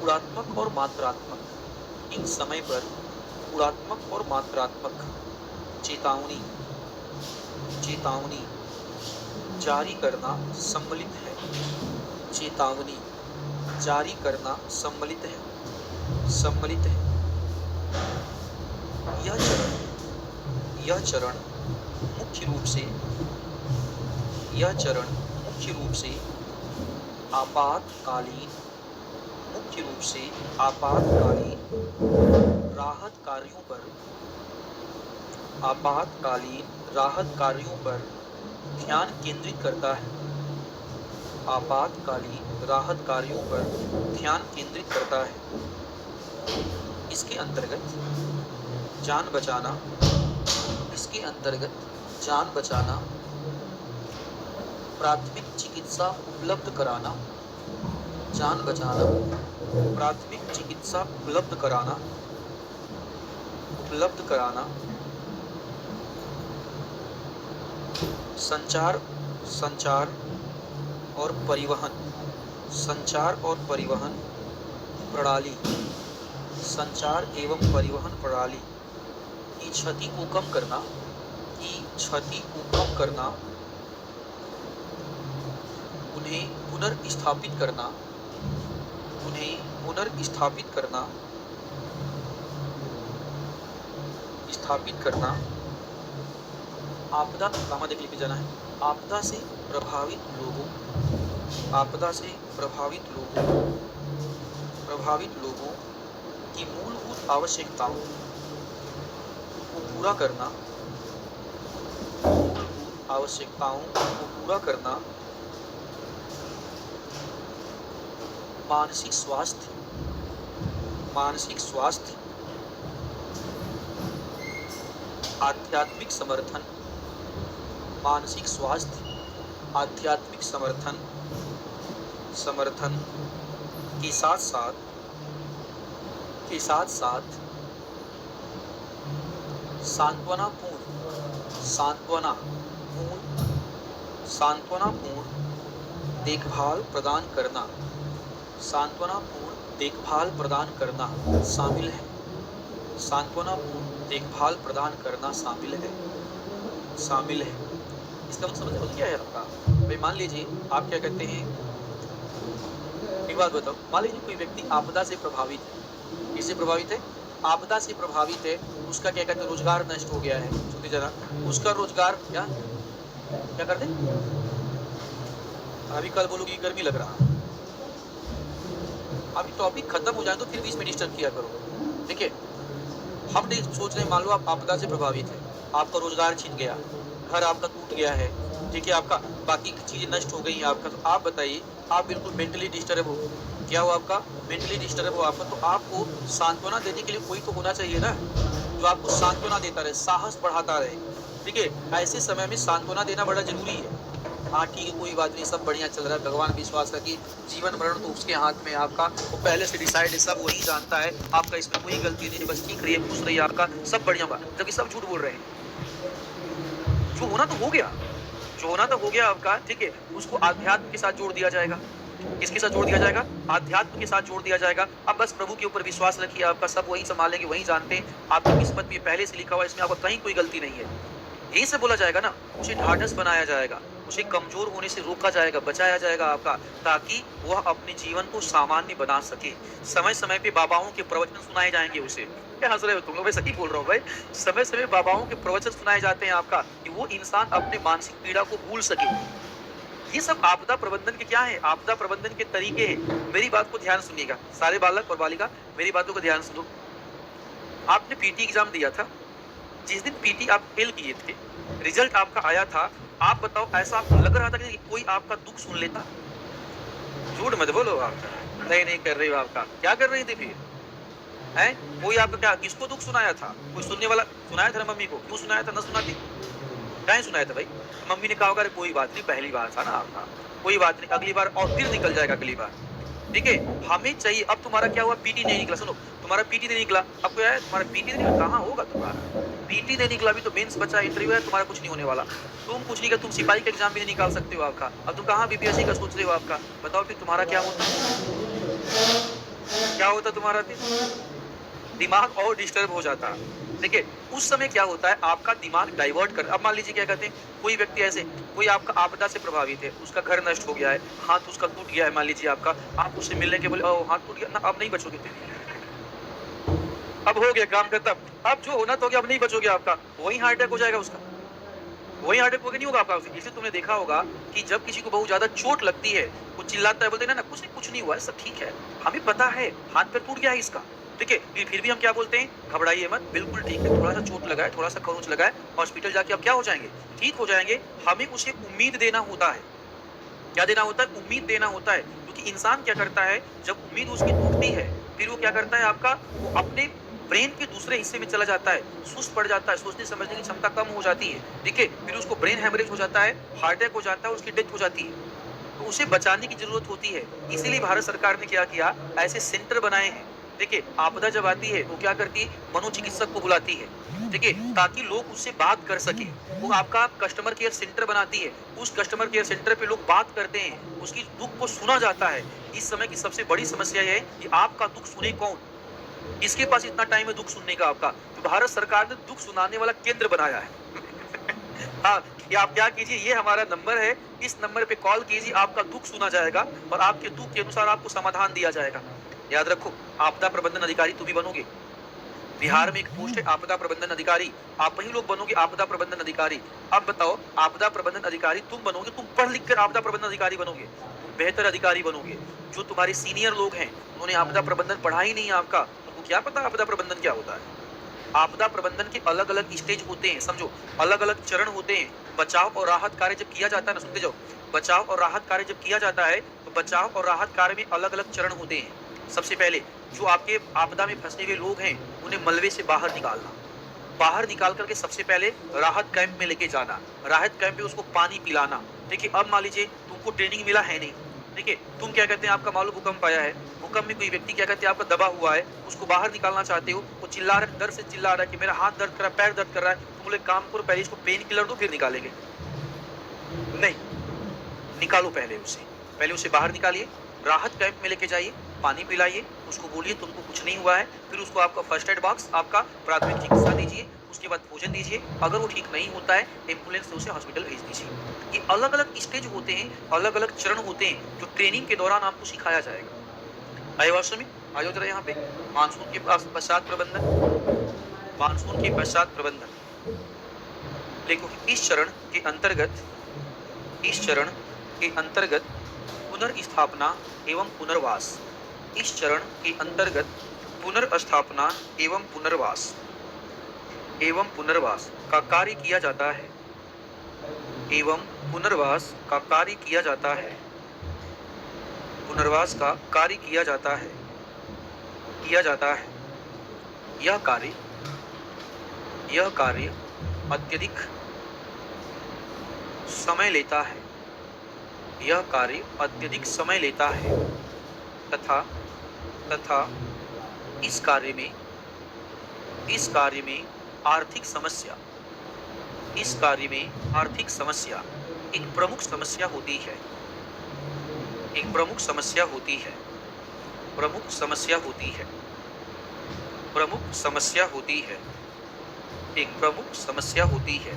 गुणात्मक और मात्रात्मक चेतावनी जारी करना सम्मिलित है। यह चरण मुख्य रूप से आपातकालीन राहत कार्यों पर ध्यान केंद्रित करता है। इसके अंतर्गत जान बचाना, प्राथमिक चिकित्सा उपलब्ध कराना, जान बचाना, प्राथमिक चिकित्सा उपलब्ध कराना, संचार संचार और परिवहन संचार और परिवहन प्रणाली संचार एवं परिवहन प्रणाली की क्षति को कम करना, उन्हें पुनर्स्थापित करना, आपदा कामा देख लेके जाना है। आपदा से प्रभावित लोगों की मूलभूत आवश्यकताओं को पूरा करना, मानसिक स्वास्थ्य, आध्यात्मिक समर्थन के साथ साथ सांत्वनापूर्ण देखभाल प्रदान करना शामिल है। इसका मतलब समझ क्या है आपका? भाई मान लीजिए आप क्या कहते हैं, एक बात बताओ, मान लीजिए कोई व्यक्ति आपदा से प्रभावित है। किससे प्रभावित है? आपदा से प्रभावित है। उसका क्या कहते हैं, रोजगार नष्ट हो गया है। सुनिए जरा, उसका रोजगार क्या करते? अभी कल बोलोगी गर्मी लग रहा है। अभी टॉपिक खत्म हो जाए तो फिर 20 मिनट डिस्टर्ब किया करो, ठीक है? हम नहीं सोच रहे, मान लो आप आपदा से प्रभावित है, आपका रोजगार छिन गया, घर आपका टूट गया है, ठीक है, आपका बाकी चीजें नष्ट हो गई हैं आपका, तो आप बताइए, आप बिल्कुल मेंटली डिस्टर्ब हो। क्या हो आपका? मेंटली डिस्टर्ब हो आपका। तो आपको सांत्वना देने के लिए कोई तो होना चाहिए ना, जो आपको सांत्वना देता रहे, साहस बढ़ाता रहे, ठीक है? ऐसे समय में सांत्वना देना बड़ा जरूरी है। हाँ ठीक है, कोई बात नहीं, सब बढ़िया चल रहा है, भगवान विश्वास रखिए, जीवन मरण तो उसके हाथ में, आपका वो पहले से डिसाइड है, सब वही जानता है, आपका इसमें कोई गलती नहीं है, बस ठीक रहिए, खुश रहिए, आपका सब बढ़िया होगा। जबकि सब झूठ बोल रहे हैं। जो होना तो हो गया आपका, ठीक है, उसको आध्यात्म के साथ जोड़ दिया जाएगा। किसके साथ जोड़ दिया जाएगा? आध्यात्म के साथ जोड़ दिया जाएगा। अब बस प्रभु के ऊपर विश्वास रखिए, आपका सब वही संभालेंगे, वही जानते हैं, आपकी किस्मत में पहले से लिखा हुआ, इसमें आपका कहीं कोई गलती नहीं है। यही से बोला जाएगा ना, उसे ढाढ़स बनाया जाएगा, उसे कमजोर होने से रोका जाएगा, बचाया जाएगा आपका, ताकि वह अपने जीवन को सामान्य बना सके। समय समय पे बाबाओं के प्रवचन सुनाए जाएंगे उसे। क्या हंस रहे हो तुम लोग? मैं सही बोल रहा हूँ भाई। समय समय बाबाओं के प्रवचन सुनाए जाते हैं आपका, कि वो इंसान अपने मानसिक पीड़ा को भूल सके। ये सब आपदा प्रबंधन के क्या है? आपदा प्रबंधन के तरीके हैं। मेरी बात को ध्यान सुनिएगा, सारे बालक और बालिका, मेरी बातों को ध्यान सुनो। आपने पीटी एग्जाम दिया था, जिस दिन पीटी आप फेल किए थे, रिजल्ट आपका आया था, आप बताओ, ऐसा आपको लग रहा था कि कोई आपका दुख सुन लेता? झूठ मत बोलो आप, नहीं कर रही हो, आपका क्या कर रही थी फिर? है कोई आपका क्या, किसको दुख सुनाया था? कोई सुनने वाला सुनाया था ना? मम्मी को क्यों सुनाया था? न सुनाती क्या सुनाया था भाई? मम्मी ने कहा होगा, अरे कोई बात नहीं, पहली बार था ना आपका, कोई बात नहीं, अगली बार और फिर निकल जाएगा अगली बार, ठीक है? हमें चाहिए। अब तुम्हारा क्या हुआ? पीटी नहीं निकला। सुनो, तुम्हारा पीटी नहीं निकला, अब क्या है? तुम्हारा पीटी नहीं निकला, कहाँ होगा तुम्हारा? पीटी नहीं निकला, अभी तो मेंस बचा, इंटरव्यू है, तुम्हारा कुछ नहीं होने वाला। तुम कुछ नहीं कर, तुम सिपाही का एग्जाम भी नहीं निकाल सकते हो आपका। अब तुम कहाँ बीपीएससी का सोच रहे हो आपका? बताओ फिर तुम्हारा क्या होता? क्या होता तुम्हारा? दिमाग और डिस्टर्ब हो जाता। देखिए उस समय क्या होता है, आपका दिमाग डाइवर्ट कर। अब मान लीजिए क्या कहते हैं, कोई व्यक्ति ऐसे, कोई आपका आपदा से प्रभावित है, उसका घर नष्ट हो गया है, हाथ उसका टूट गया है, मान लीजिए आपका, आप उससे मिलने के बोले, ओ हाथ टूट गया ना, अब नहीं बचोगे, अब हो गया काम खत्म, अब जो होना तो हो गया, अब नहीं बचोगे, आपका वही हार्ट अटैक हो जाएगा, उसका वही हार्ट अटैक नहीं होगा आपका। इसलिए तुमने देखा होगा कि जब किसी को बहुत ज्यादा चोट लगती है, वो चिल्लाता है, बोलते हैं ना कुछ नहीं हुआ है, सब ठीक है, हमें पता है हाथ पैर टूट गया है इसका, ठीक है, फिर भी हम क्या बोलते हैं? घबराइए मत, बिल्कुल ठीक है, थोड़ा सा चोट लगा है, थोड़ा सा खरोंच लगा है, हॉस्पिटल जाके अब क्या हो जाएंगे, ठीक हो जाएंगे। हमें उसे उम्मीद देना होता है। क्या देना होता है? उम्मीद देना होता है। क्योंकि इंसान क्या करता है, जब उम्मीद उसकी टूटती है, फिर वो क्या करता है आपका, वो अपने ब्रेन के दूसरे हिस्से में चला जाता है, सुस्त पड़ जाता है, सोचने समझने की क्षमता कम हो जाती है, ठीक है, फिर उसको ब्रेन हेमरेज हो जाता है, हार्ट अटैक हो जाता है, उसकी डेथ हो जाती है। तो उसे बचाने की जरूरत होती है। इसीलिए भारत सरकार ने क्या किया, ऐसे सेंटर बनाए हैं। देखिए, आपदा जब आती है तो क्या करती है, मनोचिकित्सक को बुलाती है, ठीक है, ताकि लोग उससे बात कर सके। वो आपका कस्टमर केयर सेंटर बनाती है, उस कस्टमर केयर सेंटर पे लोग बात करते हैं, उसकी दुख को सुना जाता है। इस समय की सबसे बड़ी समस्या ये है कि आपका दुख सुने कौन, किसके पास इतना टाइम है दुख सुनने का आपका। तो भारत सरकार ने दुख सुनाने वाला केंद्र बनाया है। हाँ, कि आप क्या कीजिए, ये हमारा नंबर है, इस नंबर पे कॉल कीजिए, आपका दुख सुना जाएगा और आपके दुख के अनुसार आपको समाधान दिया जाएगा। याद रखो, आपदा प्रबंधन अधिकारी तुम भी बनोगे। बिहार में एक पोस्ट है आपदा प्रबंधन अधिकारी, आप वही लोग बनोगे आपदा प्रबंधन अधिकारी। अब बताओ, आपदा प्रबंधन अधिकारी तुम बनोगे, तुम पढ़ लिख कर आपदा प्रबंधन अधिकारी बनोगे, तुम बेहतर अधिकारी बनोगे। जो तुम्हारे सीनियर लोग हैं, उन्होंने आपदा प्रबंधन पढ़ा ही नहीं है आपका, तुमको क्या पता आपदा प्रबंधन क्या होता है। आपदा प्रबंधन के अलग-अलग स्टेज होते हैं, समझो, अलग-अलग चरण होते हैं। बचाव और राहत कार्य जब किया जाता है ना, सुनते जाओ, बचाव और राहत कार्य जब किया जाता है, तो बचाव और राहत कार्य में अलग-अलग चरण होते हैं। सबसे पहले जो आपके आपदा में फंसे हुए लोग हैं, उन्हें मलबे से बाहर निकालना। बाहर निकाल करके सबसे पहले राहत कैंप में लेके जाना, राहत कैंप में उसको पानी पिलाना। देखिए, अब मान लीजिए तुमको ट्रेनिंग मिला है नहीं, ठीक है, तुम क्या कहते हैं, आपका मालूम भूकंप आया है, भूकंप में कोई व्यक्ति क्या कहते हैं आपका दबा हुआ है, उसको बाहर निकालना चाहते हो, वो चिल्ला रहा है, डर से चिल्ला रहा है कि मेरा हाथ दर्द कर रहा है, पैर दर्द कर रहा है, तुम बोले काम करो, पहले इसको पेन किलर दो फिर निकालेंगे। नहीं, निकालो पहले उसे बाहर निकालिए, राहत कैंप में लेके जाइए, पानी पिलाइए, उसको बोलिए तुमको कुछ नहीं हुआ है, फिर उसको आपका फर्स्ट एड बॉक्स, आपका प्राथमिक चिकित्सा दीजिए, उसके बाद भोजन दीजिए। अगर वो ठीक नहीं होता है, एम्बुलेंस से उसे हॉस्पिटल भेज दीजिए। ये अलग-अलग स्टेज होते हैं, अलग-अलग चरण होते हैं, जो ट्रेनिंग के दौरान आपको सिखाया जाएगा। आए बात समझ? आ जाओ जरा यहाँ पे, मानसून के पश्चात प्रबंधन, मानसून के पश्चात प्रबंधन। देखो, इस चरण के अंतर्गत पुनर्स्थापना एवं पुनर्वास, इस चरण के अंतर्गत पुनर्स्थापना एवं पुनर्वास का कार्य किया जाता है, एवं पुनर्वास का कार्य किया जाता है, पुनर्वास का कार्य किया जाता है, यह कार्य अत्यधिक समय लेता है, यह कार्य अत्यधिक समय लेता है तथा इस कार्य में आर्थिक समस्या, एक प्रमुख समस्या होती है,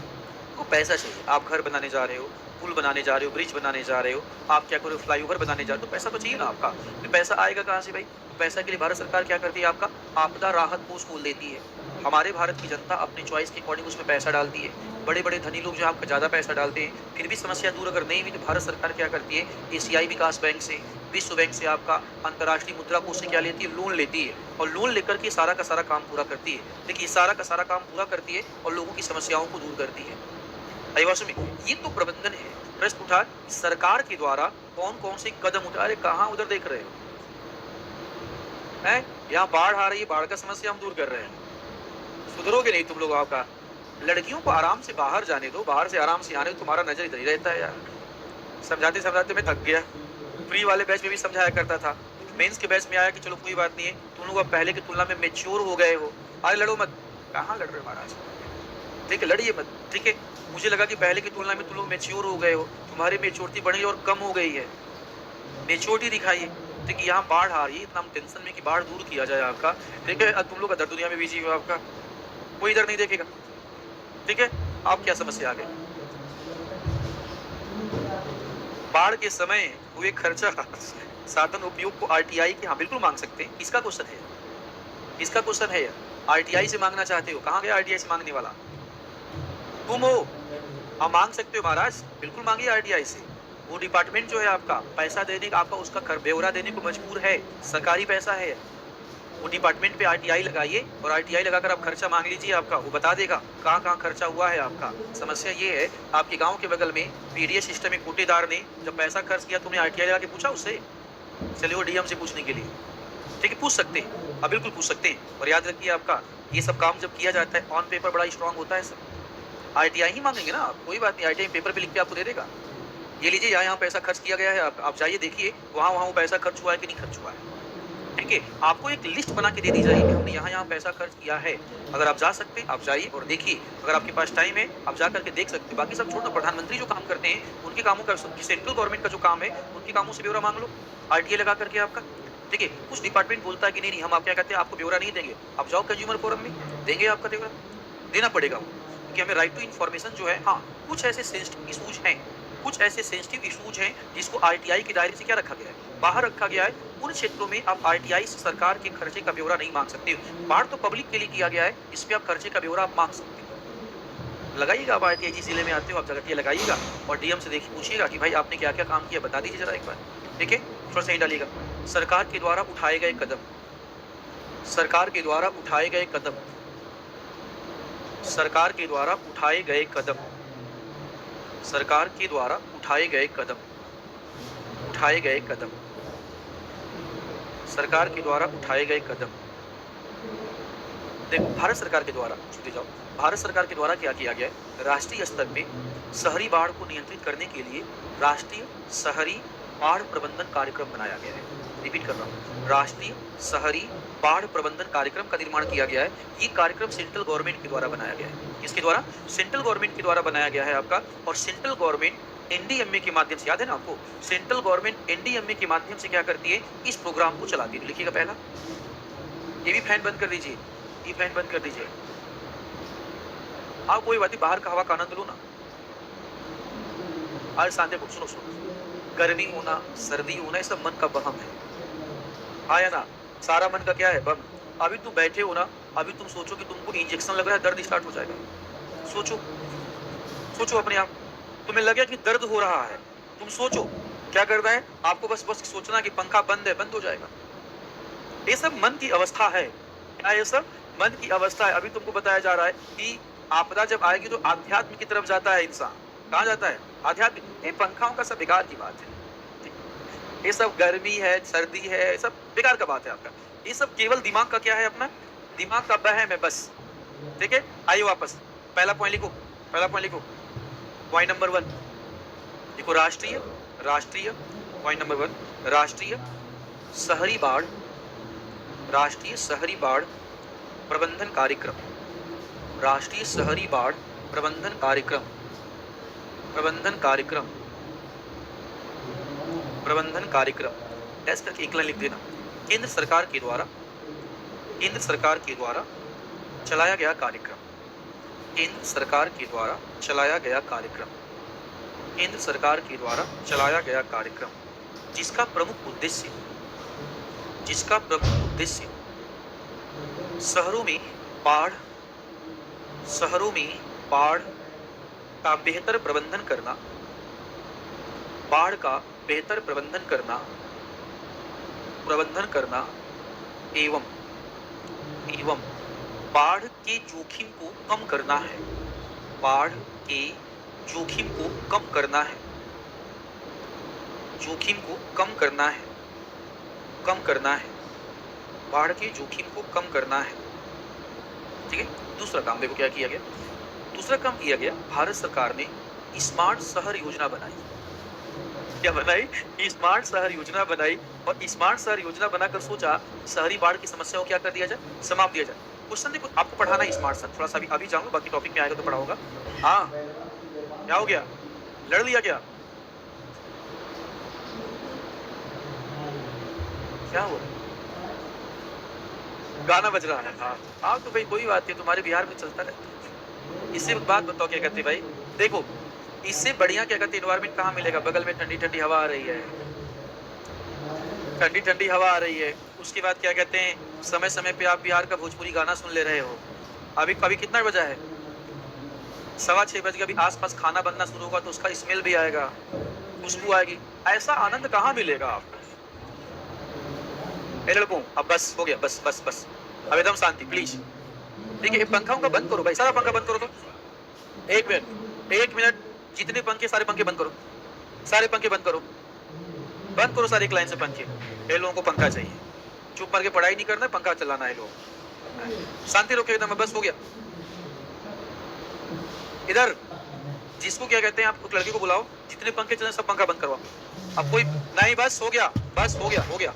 तो पैसा चाहिए। आप घर बनाने जा रहे हो, पुल बनाने जा रहे हो, ब्रिज बनाने जा रहे हो, आप क्या करो, फ्लाईओवर बनाने जा रहे हो, तो पैसा तो चाहिए ना आपका। तो पैसा आएगा कहाँ से भाई? तो पैसा के लिए भारत सरकार क्या करती है, आपका आपदा राहत कोष खोल देती है। हमारे भारत की जनता अपने चॉइस के अकॉर्डिंग उसमें पैसा डालती है। बड़े-बड़े धनी लोग जो आपका ज़्यादा पैसा डालते हैं, फिर भी समस्या दूर अगर नहीं हुई, तो भारत सरकार क्या करती है, एशियाई विकास बैंक से, विश्व बैंक से, आपका अंतर्राष्ट्रीय मुद्रा कोष से क्या लेती है, लोन लेती है, और लोन लेकर के सारा का सारा काम पूरा करती है। देखिए, सारा का सारा काम पूरा करती है और लोगों की समस्याओं को दूर करती है। ये तो प्रबंधन है। प्रश्न उठा, सरकार के द्वारा कौन कौन से कदम उठा, अरे कहाँ उधर देख रहे हो, हैं? यहाँ बाढ़ आ रही है, बाढ़ का समस्या हम दूर कर रहे हैं, सुधरोगे नहीं तुम लोग। आपका लड़कियों को आराम से बाहर जाने दो, बाहर से आराम से आने दो, तुम्हारा नजर इधर ही रहता है यार। समझाते समझाते मैं थक गया। प्री वाले बैच में भी समझाया करता था, मेंस के बैच में आया कि चलो कोई बात नहीं है, तुम लोग अब पहले की तुलना में मेच्योर हो गए हो, अरे लड़ो मत। कहाँ लड़ रहे हो महाराज, ठीक है, लड़िए मत, ठीक है। मुझे लगा कि पहले की तुलना में तुम लोग मेच्योर हो गए हो, तुम्हारी मेच्योरिटी बढ़ी और कम हो गई है, मेच्योरिटी दिखाइए। ठीक है, यहाँ बाढ़ आ रही है, इतना हम टेंशन में कि बाढ़ दूर किया जाए आपका, ठीक है। तुम लोग अदर दुनिया में बिजी हो, आपका कोई इधर नहीं देखेगा, ठीक है। आप क्या समस्या आ गई? बाढ़ के समय हुए खर्चा साधन उपयोग को आरटीआई के, हाँ बिल्कुल मांग सकते हैं। इसका क्वेश्चन है, आरटीआई से मांगना चाहते हो, कहाँ गया आरटीआई से मांगने वाला? तुम हो। हाँ मांग सकते हो महाराज, बिल्कुल मांगिए आरटीआई से। वो डिपार्टमेंट जो है आपका पैसा देने का, आपका उसका ब्यौरा देने को मजबूर है, सरकारी पैसा है। वो डिपार्टमेंट पे आरटीआई लगाइए और आरटीआई लगाकर आप खर्चा मांग लीजिए, आपका वो बता देगा कहाँ कहाँ खर्चा हुआ है आपका। समस्या ये है, आपके गांव के बगल में पीडीएस सिस्टम में कोटेदार ने जब पैसा खर्च किया, तुमने आरटीआई लगा के पूछा उससे? चलिए वो डीएम से पूछने के लिए, ठीक है, पूछ सकते हैं, आप बिल्कुल पूछ सकते हैं। और याद रखिए, आपका ये सब काम जब किया जाता है ऑन पेपर बड़ा स्ट्रांग होता है सब। आरटीआई ही मांगेंगे ना आप, कोई बात नहीं, आरटीआई पेपर पे लिख के आपको दे देगा। ये लीजिए यहाँ पैसा खर्च किया गया है, आप जाइए देखिए वहाँ वो पैसा खर्च हुआ है कि नहीं खर्च हुआ है। ठीक है? आपको एक लिस्ट बना के दे दी जाएगी कि हमने यहाँ-यहाँ पैसा खर्च किया है। अगर आप जा सकते हैं, आप जाइए और देखिए। अगर आपके पास टाइम है, आप जा कर के देख सकते हैं। बाकी सब छोड़ दो, प्रधानमंत्री जो काम करते हैं, उनके कामों का सेंट्रल गवर्नमेंट का जो काम है, उनके कामों से ब्यौरा माँग लो, आरटीए लगा करके आपका। ठीक है? कुछ डिपार्टमेंट बोलता है कि नहीं-नहीं हम आप क्या कहते हैं, आपको ब्यौरा नहीं देंगे। आप जाओ कंज्यूमर फोरम में, देंगे आपका ब्यौरा। देना पड़ेगा वो, क्योंकि हमें राइट टू इन्फॉर्मेशन जो है हाँ, कुछ ऐसे सेंसिटिव इश्यूज़ हैं, कुछ ऐसे सेंसिटिव इश्यूज़ हैं, जिसको आरटीआई के दायरे से क्या रखा गया है, बाहर रखा गया है। उन क्षेत्रों में आप आरटीआई से सरकार के खर्चे का ब्यौरा नहीं माँग सकते। बाहर तो पब्लिक के लिए किया गया है, इस पे आप खर्चे का ब्यौरा आप माँग सकते हो। लगाइएगा, आप आरटीआई जिस जिले में आते हो आप जगह लगाइएगा और डीएम से देखिए, पूछिएगा कि भाई आपने क्या-क्या काम किया, बता दीजिए ज़रा एक बार। ठीक है? थोड़ा सही डालिएगा। सरकार के द्वारा उठाए गए कदम, सरकार के द्वारा उठाए गए कदम, सरकार के द्वारा उठाए गए कदम, सरकार के द्वारा उठाए गए कदम, उठाए गए कदम, सरकार के द्वारा उठाए गए कदम। देखो, भारत सरकार के द्वारा, छूते जाओ, भारत सरकार के द्वारा क्या किया गया है, राष्ट्रीय स्तर पे शहरी बाढ़ को नियंत्रित करने के लिए राष्ट्रीय शहरी बाढ़ प्रबंधन कार्यक्रम बनाया गया है। रिपीट कर रहा हूँ, राष्ट्रीय शहरी बाढ़ प्रबंधन कार्यक्रम का निर्माण किया गया है। ये कार्यक्रम सेंट्रल गवर्नमेंट के द्वारा बनाया गया है। किसके द्वारा? सेंट्रल गवर्नमेंट के द्वारा बनाया गया है आपका। और सेंट्रल गवर्नमेंट एनडीएमए के माध्यम से, याद है ना आपको, सेंट्रल गवर्नमेंट एनडीएमए के माध्यम से क्या करती है, इस प्रोग्राम को चलाती है। लिखिएगा पहला, ये भी फैन बंद कर दीजिए, ये फैन बंद कर दीजिए। आप कोई बात नहीं, बाहर का हवा का आनंद लो ना। आज शांति को सुनो सुनो, गर्मी होना, सर्दी होना, ये सब मन का बहम है। आया ना, सारा मन का क्या है, बम। अभी तुम बैठे हो ना, अभी तुम सोचो कि तुमको इंजेक्शन लग रहा है, दर्द स्टार्ट हो जाएगा। सोचो, सोचो अपने आप, तुम्हें लगे कि दर्द हो रहा है, तुम सोचो क्या करना है आपको, बस बस सोचना कि पंखा बंद है, बंद हो जाएगा। ये सब मन की अवस्था है। क्या ये सब मन की अवस्था है? अभी तुमको बताया जा रहा है कि आपदा जब आएगी तो आध्यात्म की तरफ जाता है इंसान। कहाँ जाता है? आध्यात्म। ये पंखाओं का सब बेकार की बात है। ये सब गर्मी है, सर्दी है, ये सब बेकार का बात है आपका। ये सब केवल दिमाग का क्या है, अपना दिमाग का बहम है बस। ठीक है, आइए वापस, पहला पॉइंट लिखो, पहला पॉइंट लिखो, पॉइंट नंबर 1 देखो, राष्ट्रीय, राष्ट्रीय पॉइंट नंबर 1, राष्ट्रीय शहरी बाढ़, राष्ट्रीय शहरी बाढ़ प्रबंधन कार्यक्रम, राष्ट्रीय शहरी बाढ़ प्रबंधन कार्यक्रम, प्रबंधन कार्यक्रम, प्रबंधन कार्यक्रम, ऐसा करके एक लाइन लिख देना। केंद्र सरकार के द्वारा, केंद्र सरकार के द्वारा चलाया गया कार्यक्रम, केंद्र सरकार के द्वारा चलाया गया कार्यक्रम, केंद्र सरकार के द्वारा चलाया गया कार्यक्रम, जिसका प्रमुख उद्देश्य, जिसका प्रमुख उद्देश्य शहरों में बाढ़, शहरों में बाढ़ का बेहतर प्रबंधन करना, बाढ़ का बेहतर प्रबंधन करना, प्रबंधन करना एवं एवं बाढ़ के जोखिम को कम करना है, बाढ़ के जोखिम को कम करना है, जोखिम को कम करना है, कम करना है, बाढ़ के जोखिम को कम करना है। ठीक है, दूसरा काम देखो क्या किया गया, दूसरा काम किया गया, भारत सरकार ने स्मार्ट शहर योजना बनाई। क्या बनाई? स्मार्ट शहर योजना बनाई। और स्मार्ट शहर योजना बनाकर सोचा शहरी बाढ़ की समस्या को क्या कर दिया जाए, समाप्त दिया जाए। क्वेश्चन देखो, आपको पढ़ाना है स्मार्ट शहर, थोड़ा सा अभी जाऊंगा, बाकी टॉपिक में आएगा तो पढ़ा होगा। हाँ, क्या हो गया, लड़ लिया क्या, क्या हुआ, गाना बज रहा है। हाँ हाँ, तो भाई कोई बात नहीं, तुम्हारे बिहार में चलता रहता है। इससे बात बताओ क्या कहते भाई, देखो इससे बढ़िया क्या कहते एनवायरमेंट कहाँ मिलेगा, बगल में ठंडी ठंडी हवा आ रही है, ठंडी ठंडी हवा आ रही है। उसके बाद क्या कहते हैं, समय समय पे आप बिहार का भोजपुरी गाना सुन ले रहे हो। अभी अभी कितना बजा है, 6:15 बज गया। अभी आसपास खाना बनना शुरू होगा तो उसका स्मेल भी आएगा, खुशबू आएगी। ऐसा आनंद कहाँ मिलेगा आपको? लड़कों, अब बस हो गया, बस बस बस, अब एकदम शांति प्लीज। ठीक है, पंखा उनका बंद करो भाई, सारा पंखा बंद करो। तो एक मिनट, एक मिनट, जितने पंखे सारे पंखे बंद करो, सारे पंखे बंद करो, बंद करो सारे, एक लाइन से पंखे। ये लोगों को पंखा चाहिए, चुप करके पढ़ाई नहीं करना है, पंखा चलाना है लोग। शांति रखो एकदम, बस हो गया। इधर जिसको क्या कहते हैं, आप उस लड़के को बुलाओ, जितने पंखे चले सब पंखा बंद करवाओ। अब कोई नहीं, बस हो गया, बस हो गया, हो गया।